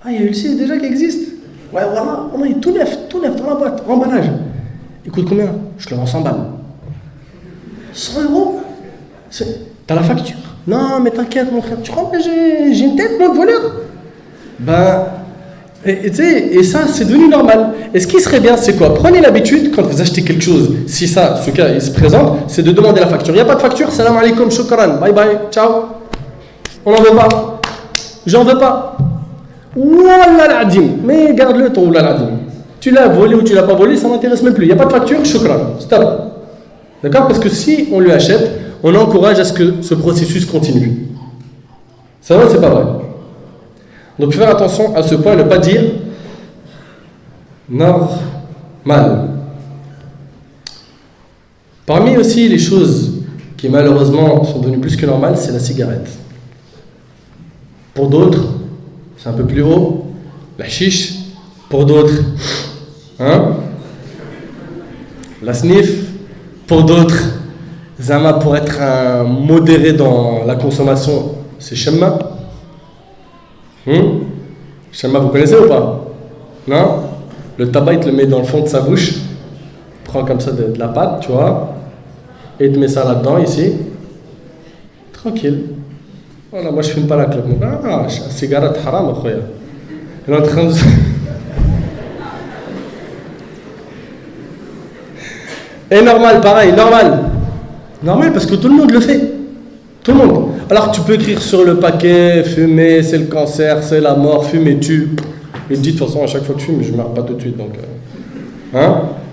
Ah, il y a eu le 6 déjà qui existe? Ouais, voilà, oh, il est tout neuf dans la boîte, emballage. Il coûte combien? Je le vends 100 balles. 100 euros? T'as la facture? Non, mais t'inquiète, mon frère, tu crois que j'ai une tête, moi, de voleur? Ben, et ça, c'est devenu normal. Et ce qui serait bien, c'est quoi? Prenez l'habitude, quand vous achetez quelque chose, si ça, ce cas, il se présente, c'est de demander la facture. Il n'y a pas de facture, salam alaikum, shukran, bye bye, ciao. On n'en veut pas. J'en veux pas. Wallah l'adim. Mais garde-le ton wallah l'adim. Tu l'as volé ou tu l'as pas volé, ça m'intéresse même plus. Il n'y a pas de facture, shukran. Stop. D'accord? Parce que si on lui achète, on encourage à ce que ce processus continue. C'est vrai ou c'est pas vrai? Donc faire attention à ce point, ne pas dire normal. Parmi aussi les choses qui malheureusement sont devenues plus que normales, c'est la cigarette. Pour d'autres, c'est un peu plus haut, la chiche. Pour d'autres, la sniff. Pour d'autres, Zama, pour être un modéré dans la consommation, c'est Shemma. Shemma, vous connaissez ou pas? Non? Le tabac, il te le met dans le fond de sa bouche, prend comme ça de la pâte, tu vois, et il te met ça là-dedans, ici. Tranquille. Voilà, moi je fume pas la clope. Ah, cigarette haram, khoya. Il est en train de... Et normal, pareil, normal. Normal parce que tout le monde le fait. Tout le monde. Alors tu peux écrire sur le paquet, fumer, c'est le cancer, c'est la mort, fumer tue. Il dit de toute façon à chaque fois que tu fumes, je ne meurs pas tout de suite. Donc,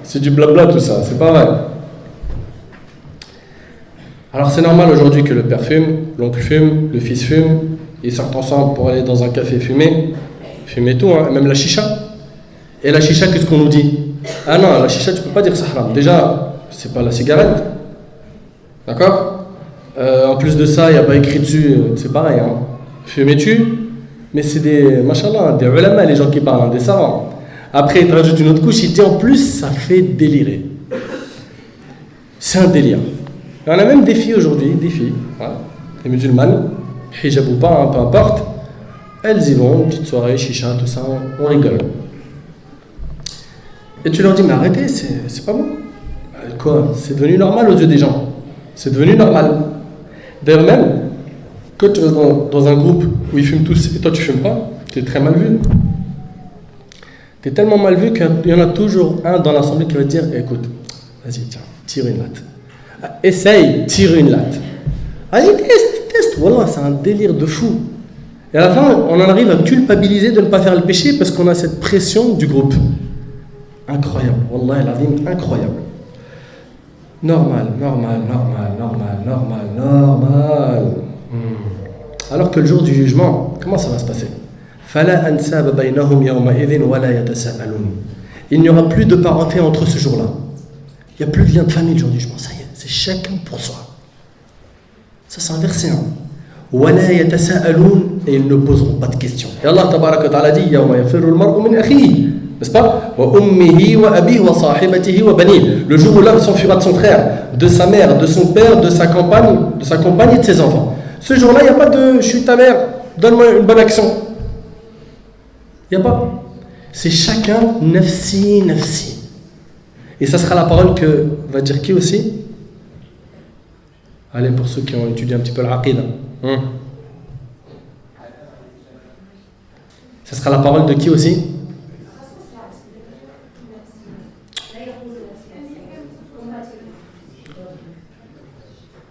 c'est du blabla tout ça, c'est pas vrai. Alors c'est normal aujourd'hui que le père fume, l'oncle fume, le fils fume, ils sortent ensemble pour aller dans un café fumer tout, même la chicha. Et la chicha, qu'est-ce qu'on nous dit? Ah non, la chicha, tu peux pas dire ça haram. Déjà, c'est pas la cigarette. D'accord? En plus de ça, il n'y a pas écrit dessus, c'est pareil. Fumez-tu? Mais c'est des, machallah, des ulama, les gens qui parlent, des savants. Après, ils te rajoutent une autre couche, ils disent en plus, ça fait délirer. C'est un délire. Et on a même des filles aujourd'hui, des filles, des musulmanes, hijab ou pas, peu importe. Elles y vont, petite soirée, chicha, tout ça, on rigole. Et tu leur dis, mais arrêtez, c'est pas bon. Quoi? C'est devenu normal aux yeux des gens. C'est devenu normal. D'ailleurs même, quand tu restes dans un groupe où ils fument tous et toi tu fumes pas, tu es très mal vu. Tu es tellement mal vu qu'il y en a toujours un dans l'assemblée qui va te dire, écoute, vas-y, tiens, tire une latte. Essaye, tire une latte. Vas-y, teste. Voilà, c'est un délire de fou. Et à la fin, on en arrive à culpabiliser de ne pas faire le péché parce qu'on a cette pression du groupe. Incroyable, Wallah, incroyable. Normal. Alors que le jour du jugement, comment ça va se passer? فَلَا أَنْسَابَ بَيْنَهُمْ يَوْمَئِذٍ وَلَا يَتَسَاءَلُونَ. Il n'y aura plus de parenté entre ce jour-là. Il n'y a plus de lien de famille le jour du jugement. Ça y est, c'est chacun pour soi. Ça, c'est un verset. وَلَا يَتَسَاءَلُونَ. Et ils ne poseront pas de questions. Et Allah tabaraka wa ta'ala dit يَوْمَ يَفِرُّ الْمَرْءُ مِنْ أَخِيهِ. N'est-ce pas? وَأُمِّهِ وَأَبِيهِ وَصَاحِبَتِهِ وَبَنِيهِ. Le jour où l'homme s'enfuira de son frère, de sa mère, de son père, de sa compagne et de ses enfants. Ce jour-là, il n'y a pas de « je suis ta mère, donne-moi une bonne action ». Il n'y a pas. C'est chacun nafsi, nafsi. Et ça sera la parole que va dire qui aussi? Allez, pour ceux qui ont étudié un petit peu l'aqida. Ça sera la parole de qui aussi?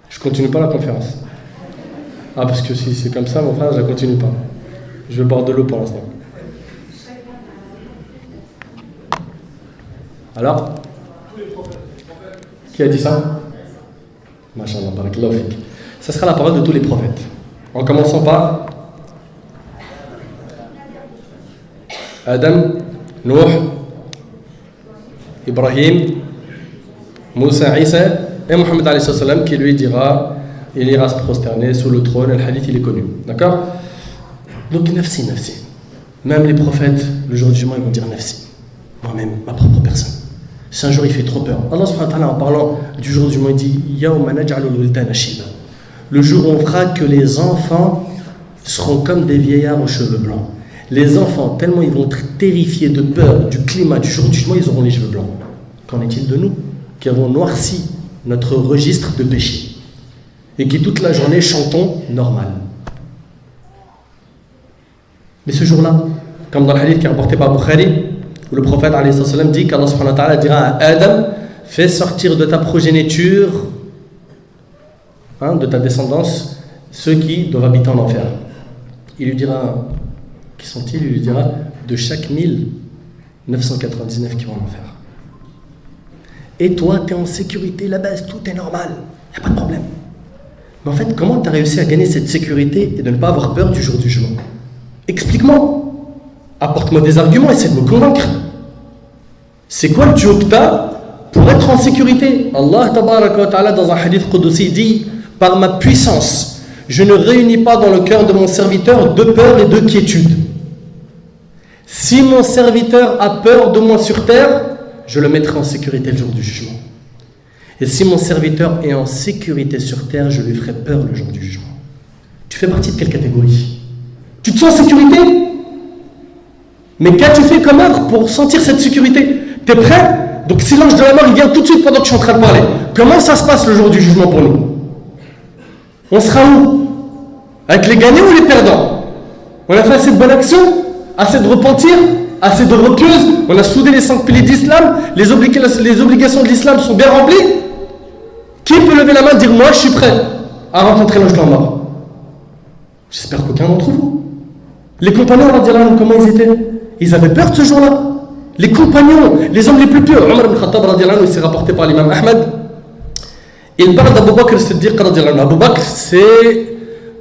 Je continue pas la conférence. Ah, parce que si c'est comme ça, mon frère, je la continue pas. Je vais boire de l'eau pour l'instant. Alors? Qui a dit ça? Masha'Allah, barakallahu fik. Ça sera la parole de tous les prophètes. En commençant par Adam, Nuh, Ibrahim, Moussa, Isa et Mohammed alayhi salam qui lui dira, il ira se prosterner sous le trône. Le hadith, il est connu. D'accord? Donc, nafsi, nafsi. Même les prophètes, le jour du jugement, ils vont dire nafsi. Moi-même, ma propre personne. Si un jour il fait trop peur, Allah subhanahu wa ta'ala, en parlant du jour du jugement, il dit Yawma naj'alul wildana shiba. Le jour où on fera que les enfants seront comme des vieillards aux cheveux blancs. Les enfants, tellement ils vont être terrifiés de peur du climat du jour du jugement, ils auront les cheveux blancs. Qu'en est-il de nous qui avons noirci notre registre de péché et qui toute la journée chantons normal? Mais ce jour-là, comme dans le hadith qui est rapporté par Bukhari, où le prophète alayhi salam dit qu'Allah subhanahu wa ta'ala dira à Adam, fais sortir de ta progéniture, de ta descendance, ceux qui doivent habiter en enfer. Il lui dira, qui sont-ils? Il lui dira, de chaque 1999 qui vont en enfer. Et toi, tu es en sécurité, la base, tout est normal, il n'y a pas de problème. Mais en fait, comment tu as réussi à gagner cette sécurité et de ne pas avoir peur du jour du jugement? Explique-moi. Apporte-moi des arguments, essaie de me convaincre. C'est quoi le duo que tu as pour être en sécurité? Allah tabaraka wa ta'ala dans un hadith qudsi dit par ma puissance, je ne réunis pas dans le cœur de mon serviteur de peur et de quiétude. Si mon serviteur a peur de moi sur terre, je le mettrai en sécurité le jour du jugement. Et si mon serviteur est en sécurité sur terre, je lui ferai peur le jour du jugement. Tu fais partie de quelle catégorie? Tu te sens en sécurité? Mais qu'as-tu fait comme œuvre pour sentir cette sécurité? T'es prêt? Donc si l'ange de la mort il vient tout de suite pendant que je suis en train de parler, comment ça se passe le jour du jugement pour nous? On sera où? Avec les gagnants ou les perdants? On a fait assez de bonnes actions? Assez de repentir? Assez de repieuses? On a soudé les 5 piliers d'islam? Les obligations de l'islam sont bien remplies? Qui peut lever la main et dire moi je suis prêt à rencontrer l'ange de la mort? J'espère qu'aucun d'entre vous. Les compagnons, comment ils étaient? Ils avaient peur de ce jour-là. Les compagnons, les hommes les plus pieux. Omar ibn Khattab, il s'est rapporté par l'imam Ahmed. Il parle d'Abu Bakr as-Siddiq. Abu Bakr, c'est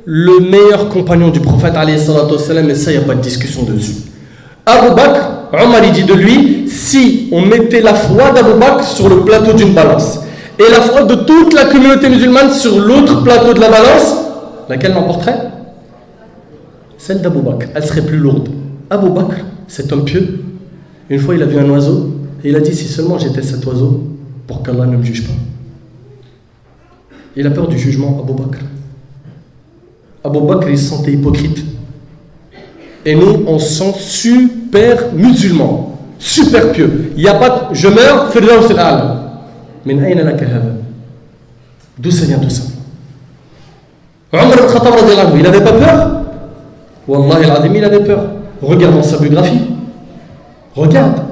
le meilleur compagnon du prophète, et ça, il n'y a pas de discussion dessus. Abu Bakr, Omar, il dit de lui, si on mettait la foi d'Abu Bakr sur le plateau d'une balance et la foi de toute la communauté musulmane sur l'autre plateau de la balance, laquelle l'emporterait? Celle d'Abu Bakr, elle serait plus lourde. Abu Bakr, cet homme pieux, une fois il a vu un oiseau et il a dit si seulement j'étais cet oiseau pour qu'Allah ne me juge pas. Il a peur du jugement, Abu Bakr. Abu Bakr, il se sentait hypocrite. Et nous, on se sent super musulmans, super pieux. Il n'y a pas de je meurs, firdaus al-a'la. Min ayna laka hada? D'où ça vient tout ça? Omar ibn Khattab, il n'avait pas peur? Wallahi al-azim, il avait peur. Regarde dans sa biographie. Regarde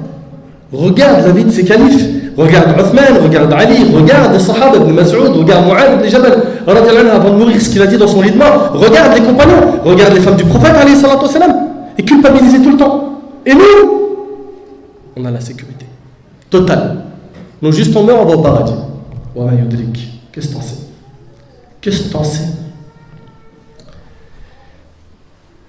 la vie de ces califes. Regarde Uthman, regarde Ali, regarde les Sahaba, Ibn Mas'ud, regarde Mu'adh ibn Jabal, avant de mourir, ce qu'il a dit dans son lit de mort. Regarde les compagnons, regarde les femmes du prophète, alayhi salatu wassalam, et culpabiliser tout le temps. Et nous, on a la sécurité totale. Nous, juste on meurt, on va au paradis. Wallah yudrik. Qu'est-ce que t'en sais?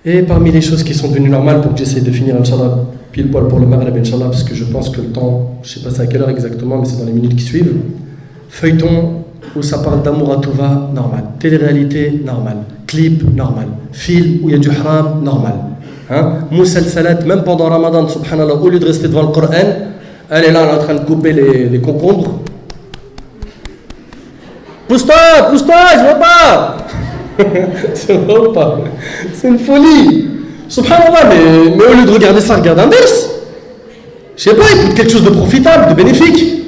Et parmi les choses qui sont devenues normales, pour que j'essaye de finir, Inch'Allah, pile poil pour le Maghreb, Inch'Allah, parce que je pense que le temps, je ne sais pas c'est à quelle heure exactement, mais c'est dans les minutes qui suivent. Feuilleton où ça parle d'amour à tout va, normal. Télé-réalité, normal. Clip, normal. Film où il y a du haram, normal. Hein? Moussalsalat, même pendant Ramadan, subhanallah, au lieu de rester devant le Coran, elle est là, elle est en train de couper les concombres. Pousse-toi, je vois pas. C'est vrai ou pas? C'est une folie. Subhanallah, mais au lieu de regarder ça, regarde un ders. Je sais pas, écoute quelque chose de profitable, de bénéfique.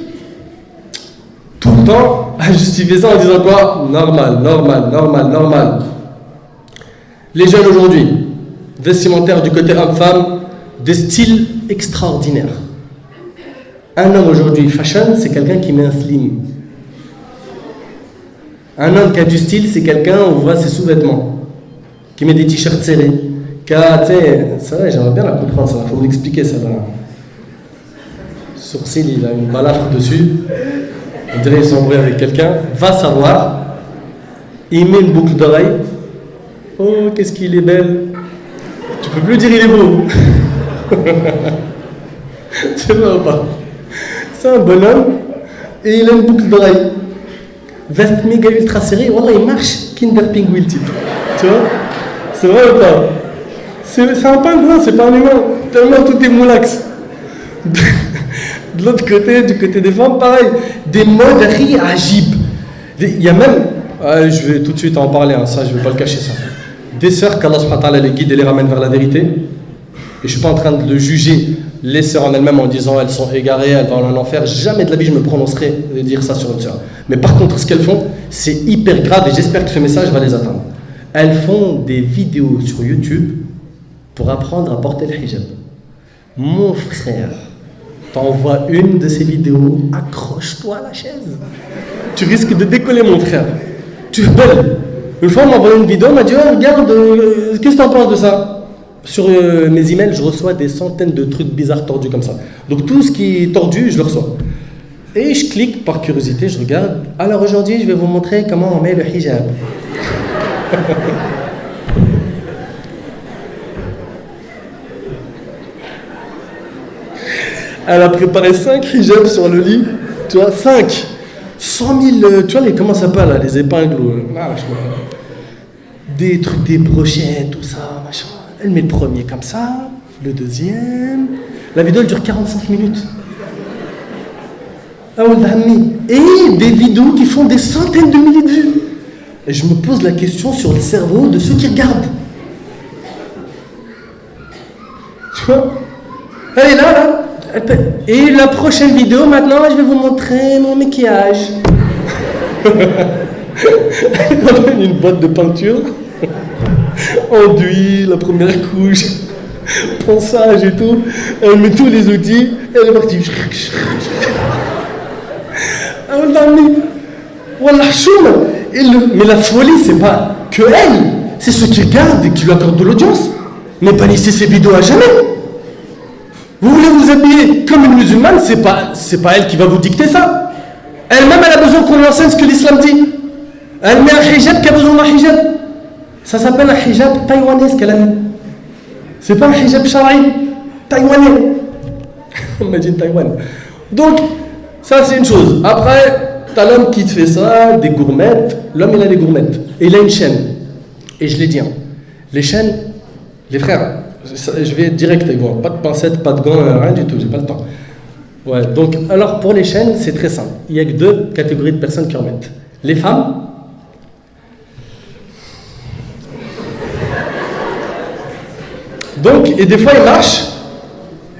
Tout le temps, à justifier ça en disant quoi? Normal. Les jeunes aujourd'hui, vestimentaires du côté homme-femme, des styles extraordinaires. Un homme aujourd'hui, fashion, c'est quelqu'un qui met un slim. Un homme qui a du style, c'est quelqu'un, on voit ses sous-vêtements, qui met des t-shirts serrés. C'est vrai, j'aimerais bien la comprendre, ça, il faut vous l'expliquer, ça. Sourcil, il a une balafre dessus. On dirait qu'il s'embrouille avec quelqu'un. Va savoir. Il met une boucle d'oreille. Oh, qu'est-ce qu'il est belle. Tu peux plus dire il est beau. C'est vrai ou pas? C'est un bonhomme et il a une boucle d'oreille. Veste méga ultra serrée. Wallah, il marche. Kinder Pinguil type. Tu vois? C'est vrai ou pas? C'est un pingouin, c'est pas un humain. Tellement tout est moulax. De l'autre côté, du côté des femmes, pareil. Des modes agib. Il y a même, je vais tout de suite en parler, hein, ça je vais pas le cacher ça. Des sœurs qu'Allah subhanahu wa ta'ala les guide et les ramène vers la vérité. Et je suis pas en train de le juger, les sœurs en elles-mêmes en disant elles sont égarées, elles vont en enfer. Jamais de la vie je me prononcerai de dire ça sur une sœur. Mais par contre, ce qu'elles font, c'est hyper grave et j'espère que ce message va les atteindre. Elles font des vidéos sur YouTube pour apprendre à porter le hijab. Mon frère, t'envoies une de ces vidéos, accroche-toi à la chaise. Tu risques de décoller, mon frère. Tu es belle. Une fois, on m'a envoyé une vidéo, on m'a dit oh, regarde, qu'est-ce que t'en penses de ça? Sur mes emails, je reçois des centaines de trucs bizarres tordus comme ça. Donc tout ce qui est tordu, je le reçois. Et je clique par curiosité, je regarde. Alors aujourd'hui, je vais vous montrer comment on met le hijab. Elle a préparé 5 hijabs sur le lit, tu vois, 5. 100 000, tu vois, comment ça s'appelle, là, les épingles, des trucs, des brochettes, tout ça, machin. Elle met le premier comme ça, le deuxième. La vidéo, elle dure 45 minutes. Et des vidéos qui font des centaines de milliers de vues. Et je me pose la question sur le cerveau de ceux qui regardent. Tu vois? Elle est là. Et la prochaine vidéo, maintenant, je vais vous montrer mon maquillage. Elle a une boîte de peinture, enduit, la première couche, ponçage et tout. Elle met tous les outils, et elle est partie. Wallah, choum. Mais la folie, c'est pas que elle, c'est ceux qui regardent et qui lui accordent de l'audience. Mais bannissez ces vidéos à jamais. Vous voulez vous habiller comme une musulmane, c'est pas elle qui va vous dicter ça. Elle-même, elle a besoin qu'on lui enseigne ce que l'islam dit. Elle met un hijab qui a besoin d'un hijab. Ça s'appelle un hijab taïwanais, ce qu'elle a mis. C'est pas un hijab sharaï, taïwanais. On m'a dit Taïwan. Donc, ça c'est une chose. Après, t'as l'homme qui te fait ça, des gourmettes. L'homme, il a des gourmettes. Et il a une chaîne. Et je l'ai dit, hein. Les chaînes, les frères, je vais être direct avec vous. Pas de pincettes, pas de gants, rien du tout, j'ai pas le temps. Ouais, donc, alors pour les chaînes, c'est très simple. Il n'y a que 2 catégories de personnes qui en mettent. Les femmes. Donc, et des fois, ils marchent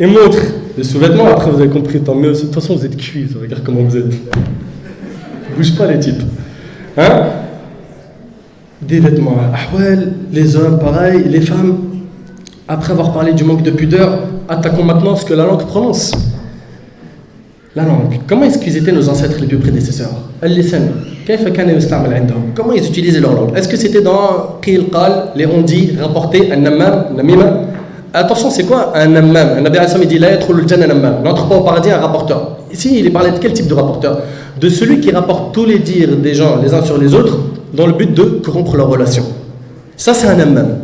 et montrent les sous-vêtements. Après, vous avez compris, tant mieux. De toute façon, vous êtes cuits, regarde comment vous êtes. Bouge pas, les types. Hein? Des vêtements à ahwal, les hommes, pareil, les femmes. Après avoir parlé du manque de pudeur, attaquons maintenant ce que la langue prononce. La langue. Comment est-ce qu'ils étaient nos ancêtres les plus prédécesseurs? Al-lisan. Comment ils utilisaient leur langue? Est-ce que c'était dans qil qal, les on-dit, rapportés, an-nammam, namima? Attention, c'est quoi un nammam? Un Nabi Hassan dit la yatrul janna nammam. N'entre pas au paradis un rapporteur. Ici, il est parlé de quel type de rapporteur? De celui qui rapporte tous les dires des gens les uns sur les autres dans le but de corrompre leur relation. Ça, c'est un nammam.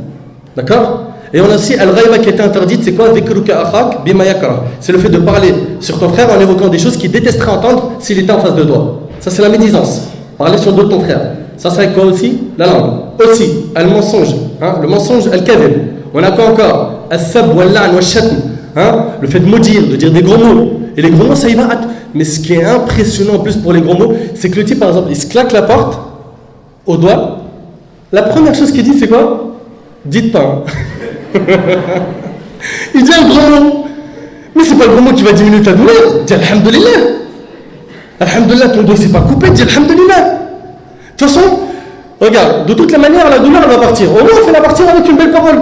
D'accord? Et on a aussi al-ghayba qui était interdite, c'est quoi? Dhikruka akhak bima yakrah. C'est le fait de parler sur ton frère en évoquant des choses qu'il détesterait entendre s'il était en face de toi. Ça, c'est la médisance. Parler sur d'autres ton frère. Ça, c'est quoi aussi? La langue. Aussi, le mensonge. Hein? Le mensonge, al-kadhib. On a quoi encore? As-sab wal-la'n wal-shatm. Hein? Le fait de maudire, de dire des gros mots. Et les gros mots, ça y va. Mais ce qui est impressionnant en plus pour les gros mots, c'est que le type, par exemple, il se claque la porte au doigt. La première chose qu'il dit, c'est quoi? Dites pas. Hein. Il dit un gros mot. Mais c'est pas le gros mot qui va diminuer ta douleur. Dis alhamdulillah. Alhamdulillah, ton doigt s'est pas coupé. Dis alhamdulillah. De toute façon, regarde, de toute la manière, la douleur elle va partir. Au moins, on fait la partir avec une belle parole.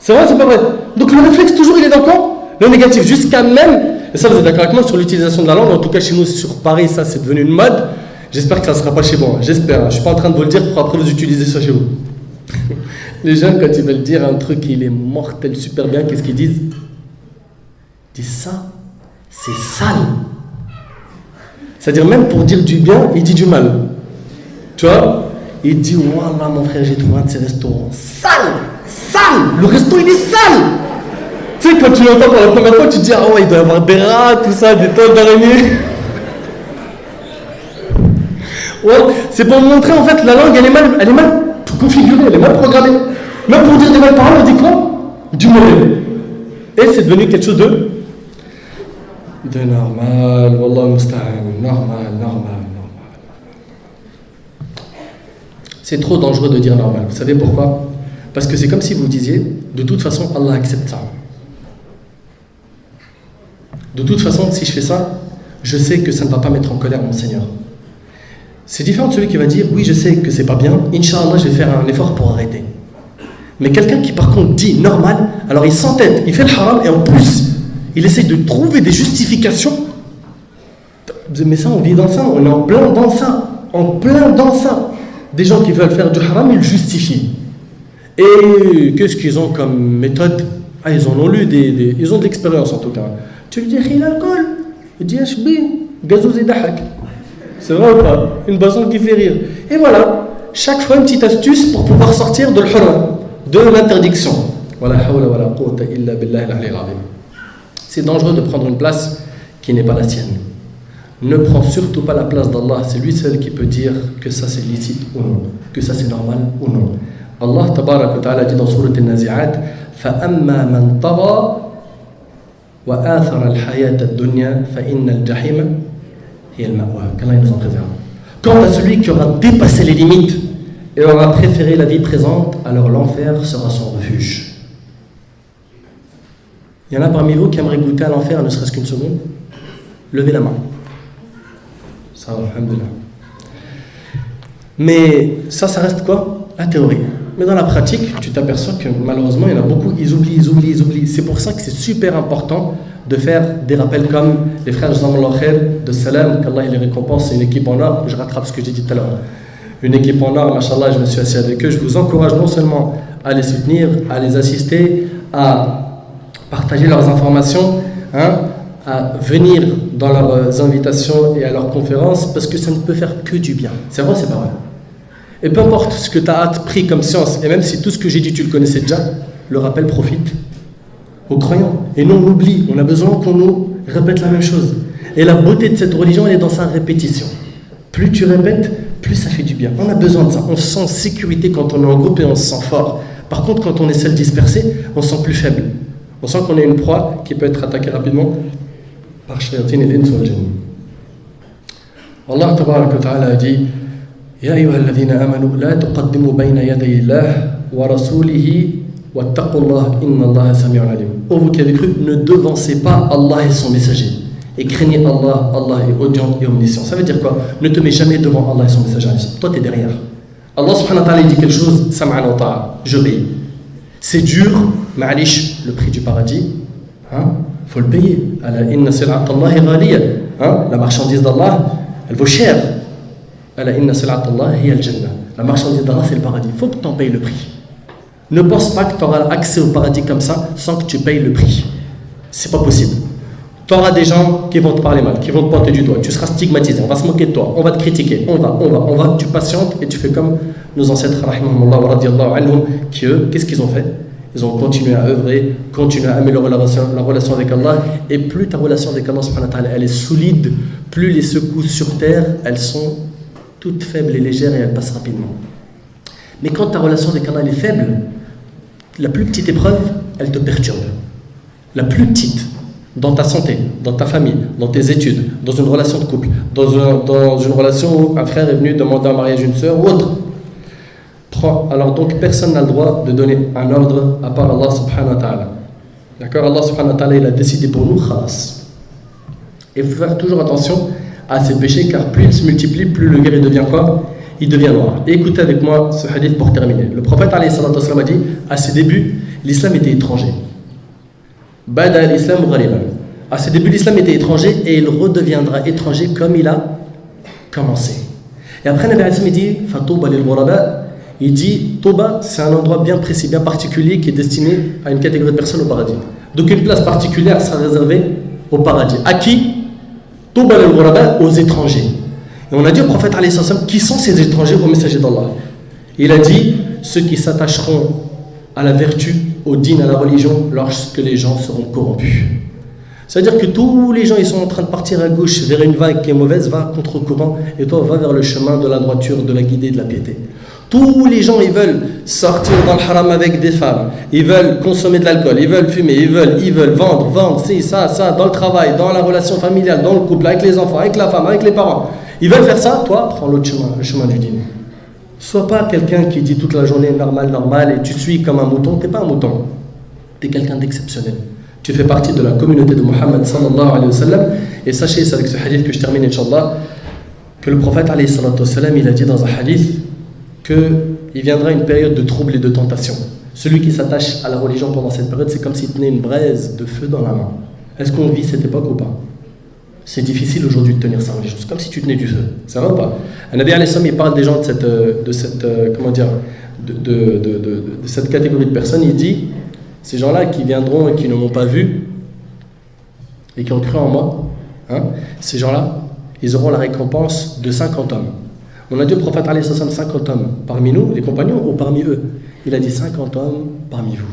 C'est vrai, c'est pas vrai. Donc le réflexe, toujours, il est dans quoi? Le négatif. Jusqu'à même, et ça, vous êtes d'accord avec moi sur l'utilisation de la langue. En tout cas, chez nous, sur Paris, ça, c'est devenu une mode. J'espère que ça ne sera pas chez vous. J'espère. Je ne suis pas en train de vous le dire pour après vous utiliser ça chez vous. Les jeunes, quand ils veulent dire un truc, il est mortel, super bien, qu'est-ce qu'ils disent? Ils disent ça, c'est sale. C'est-à-dire, même pour dire du bien, il dit du mal. Tu vois? Il dit, wallah, mon frère, j'ai trouvé un de ces restaurants. Sale! Sale! Le resto, il est sale! Tu sais, quand tu l'entends pour la première fois, tu te dis, ah ouais, il doit y avoir des rats, tout ça, des tonnes d'araignées. Ouais, c'est pour montrer en fait la langue elle est mal configurée, elle est mal programmée. Même pour dire des belles paroles, on dit quoi? Du mauvais. Et c'est devenu quelque chose de normal, wallah musta'an, normal. C'est trop dangereux de dire normal. Vous savez pourquoi? Parce que c'est comme si vous disiez, de toute façon, Allah accepte ça. De toute façon, si je fais ça, je sais que ça ne va pas mettre en colère mon Seigneur. C'est différent de celui qui va dire, oui, je sais que c'est pas bien, Inch'Allah, je vais faire un effort pour arrêter. Mais quelqu'un qui, par contre, dit normal, alors il s'entête, il fait le haram, et en plus, il essaye de trouver des justifications. Mais ça, on vit dans ça, on est en plein dans ça. Des gens qui veulent faire du haram, ils le justifient. Et qu'est-ce qu'ils ont comme méthode? Ah, ils en ont lu, ils ont de l'expérience en tout cas. Tu lui dis, il a l'alcool. Il dit, gazouz et dahak. C'est vrai ou pas? Une boisson qui fait rire. Et voilà, chaque fois une petite astuce pour pouvoir sortir de l'haram, de l'interdiction. C'est dangereux de prendre une place qui n'est pas la sienne. Ne prends surtout pas la place d'Allah. C'est lui seul qui peut dire que ça c'est licite ou non, que ça c'est normal ou non. Allah tabarak wa ta'ala dit dans Sourate Al-Nazi'at, فَأَمَّا مَنْ طَغَى وَآثَرَ الْحَيَاةَ الدُّنْيَا فَإِنَّ الْجَحِيمَ هِيَ الْمَأْوَى. Qu'Allah nous en préserve. Quant à celui qui aura dépassé les limites et aura préféré la vie présente, alors l'enfer sera son refuge. Il y en a parmi vous qui aimeraient goûter à l'enfer, ne serait-ce qu'une seconde? Levez la main. Ça va, alhamdoulilah. Mais ça reste quoi? La théorie. Mais dans la pratique, tu t'aperçois que malheureusement, il y en a beaucoup, ils oublient. C'est pour ça que c'est super important de faire des rappels comme les frères Jazakallah Khair de Salam, qu'Allah les récompense, c'est une équipe en or. Je rattrape ce que j'ai dit tout à l'heure. Une équipe en or, machallah, je me suis assis avec eux. Je vous encourage non seulement à les soutenir, à les assister, à partager leurs informations, à venir dans leurs invitations et à leurs conférences, parce que ça ne peut faire que du bien. C'est vrai, c'est pas vrai. Et peu importe ce que tu as appris comme science, et même si tout ce que j'ai dit tu le connaissais déjà, le rappel profite aux croyants. Et nous on oublie, on a besoin qu'on nous répète la même chose. Et la beauté de cette religion, elle est dans sa répétition. Plus tu répètes, plus ça fait du bien. On a besoin de ça. On se sent en sécurité quand on est en groupe et on se sent fort. Par contre, quand on est seul dispersé, on se sent plus faible. On sent qu'on est une proie qui peut être attaquée rapidement par shayatin et l'ins wal jinn. Allah tabarak wa ta'ala a dit Ya ayyuha alladhina amanu la tuqaddimu bayna yaday Allah wa rasulihi wattaqullah inna Allah sami'un alim. Ô vous qui avez cru, ne devancez pas Allah et son messager. Et craignez Allah, Allah est audient et omniscient. Ça veut dire quoi? Ne te mets jamais devant Allah et son messager. Toi, tu es derrière. Allah subhanahu wa ta'ala dit quelque chose, sam'an wa ta'a, j'obéis. C'est dur, ma'alish, le prix du paradis, faut le payer. Inna sil'atallahi ghaliya. La marchandise d'Allah, elle vaut cher. Inna sil'atallahi hiya al-jannah. La marchandise d'Allah, c'est le paradis. Il faut que tu en payes le prix. Ne pense pas que tu auras accès au paradis comme ça sans que tu payes le prix. C'est pas possible. Tu auras des gens qui vont te parler mal, qui vont te pointer du doigt. Tu seras stigmatisé, on va se moquer de toi, on va te critiquer, on va. Tu patientes et tu fais comme nos ancêtres, rahimahumullah wa radiyallahu anhum, qui eux, qu'est-ce qu'ils ont fait? Ils ont continué à œuvrer, continué à améliorer la relation avec Allah. Et plus ta relation avec Allah subhanahu wa ta'ala, elle est solide, plus les secousses sur terre, elles sont toutes faibles et légères et elles passent rapidement. Mais quand ta relation avec Allah elle est faible, la plus petite épreuve, elle te perturbe. La plus petite, dans ta santé, dans ta famille, dans tes études, dans une relation de couple, dans une relation où un frère est venu demander en mariage une sœur ou autre. Alors donc personne n'a le droit de donner un ordre à part Allah subhanahu wa ta'ala. D'accord? Allah subhanahu wa ta'ala il a décidé pour nous khalas. Et il faut faire toujours attention à ces péchés car plus ils se multiplient, plus le guerrier devient quoi? Il devient noir. Et écoutez avec moi ce hadith pour terminer. Le prophète alayhi salatu wassalam a dit à ses débuts, l'islam était étranger. Bada al-islam ghariban. À ses débuts, l'islam était étranger et il redeviendra étranger comme il a commencé. Et après, Nabi Hassim dit Fatouba lil ghuraba. Il dit Touba, c'est un endroit bien précis, bien particulier qui est destiné à une catégorie de personnes au paradis. Donc une place particulière sera réservée au paradis. À qui? Touba lil ghuraba, aux étrangers. Et on a dit au prophète alayhi salam, qui sont ces étrangers au messager d'Allah? Il a dit ceux qui s'attacheront à la vertu, au dîn, à la religion, lorsque les gens seront corrompus. C'est-à-dire que tous les gens ils sont en train de partir à gauche vers une vague qui est mauvaise, va contre-courant, et toi va vers le chemin de la droiture, de la guidée, de la piété. Tous les gens ils veulent sortir dans le haram avec des femmes, ils veulent consommer de l'alcool, ils veulent fumer, ils veulent vendre, c'est ça, dans le travail, dans la relation familiale, dans le couple, avec les enfants, avec la femme, avec les parents. Ils veulent faire ça, toi prends l'autre chemin, le chemin du dîn. Sois pas quelqu'un qui dit toute la journée normal et tu suis comme un mouton, t'es pas un mouton, t'es quelqu'un d'exceptionnel. Tu fais partie de la communauté de Muhammad sallallahu alayhi wa sallam. Et sachez, c'est avec ce hadith que je termine, Inch'Allah, que le prophète alayhi salatu wa sallam, il a dit dans un hadith qu'il viendra une période de trouble et de tentation. Celui qui s'attache à la religion pendant cette période, c'est comme s'il tenait une braise de feu dans la main. Est-ce qu'on vit cette époque ou pas? C'est difficile aujourd'hui de tenir sa religion. C'est comme si tu tenais du feu. Ça va ou pas? Nabi alayhi salam, il parle des gens de cette catégorie de personnes. Il dit ces gens-là qui viendront et qui ne m'ont pas vu et qui ont cru en moi, ces gens-là, ils auront la récompense de 50 hommes. On a dit au prophète alayhi salam 50 hommes parmi nous, les compagnons, ou parmi eux. Il a dit 50 hommes parmi vous.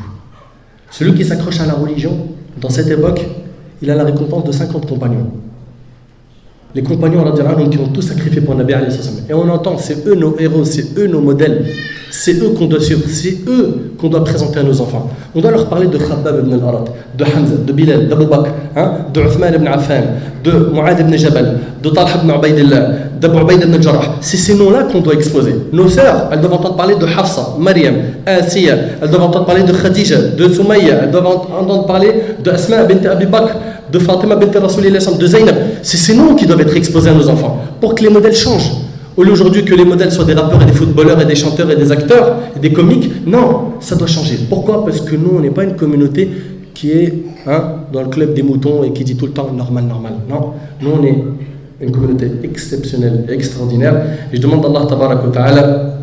Celui qui s'accroche à la religion, dans cette époque, il a la récompense de 50 compagnons. Les compagnons qui ont tout sacrifié pour Nabi alayhi salam. Et on entend, c'est eux nos héros, c'est eux nos modèles. C'est eux qu'on doit suivre, c'est eux qu'on doit présenter à nos enfants. On doit leur parler de Khabbab ibn al-Arat, de Hamza, de Bilal, d'Abu Bakr, de Uthman ibn Affan, de Mu'adh ibn Jabal, de Talha ibn Ubaydillah, d'Abu Ubayd ibn al-Jarrah. C'est ces noms-là qu'on doit exposer. Nos sœurs, elles doivent entendre parler de Hafsa, Maryam, Asiya, elles doivent entendre parler de Khadija, de Soumaïa, elles doivent entendre parler de Asma bint Abi Bakr, de Fatima bint Rasulillah, de Zaynab. C'est ces noms qui doivent être exposés à nos enfants pour que les modèles changent. Au lieu aujourd'hui que les modèles soient des rappeurs et des footballeurs et des chanteurs et des acteurs et des comiques, non, ça doit changer. Pourquoi? Parce que nous, on n'est pas une communauté qui est dans le club des moutons et qui dit tout le temps normal. Non, nous, on est une communauté exceptionnelle et extraordinaire. Et je demande à Allah tabarak wa ta'ala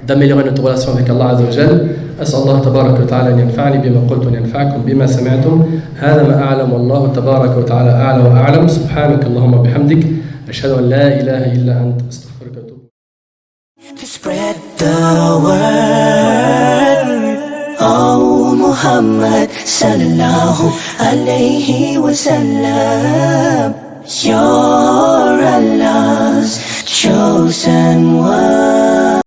d'améliorer notre relation avec Allah Azza wa Jal. أسأل الله تبارك وتعالى أن ينفعني بما قلت وأن ينفعكم بما سمعتم هذا ما أعلم والله تبارك وتعالى أعلى وأعلم سبحانك اللهم وبحمدك أشهد أن لا إله إلا أنت أستغفرك وأتوب To spread the word, oh Muhammad sallallahu alayhi wa sallam, you're Allah's chosen one.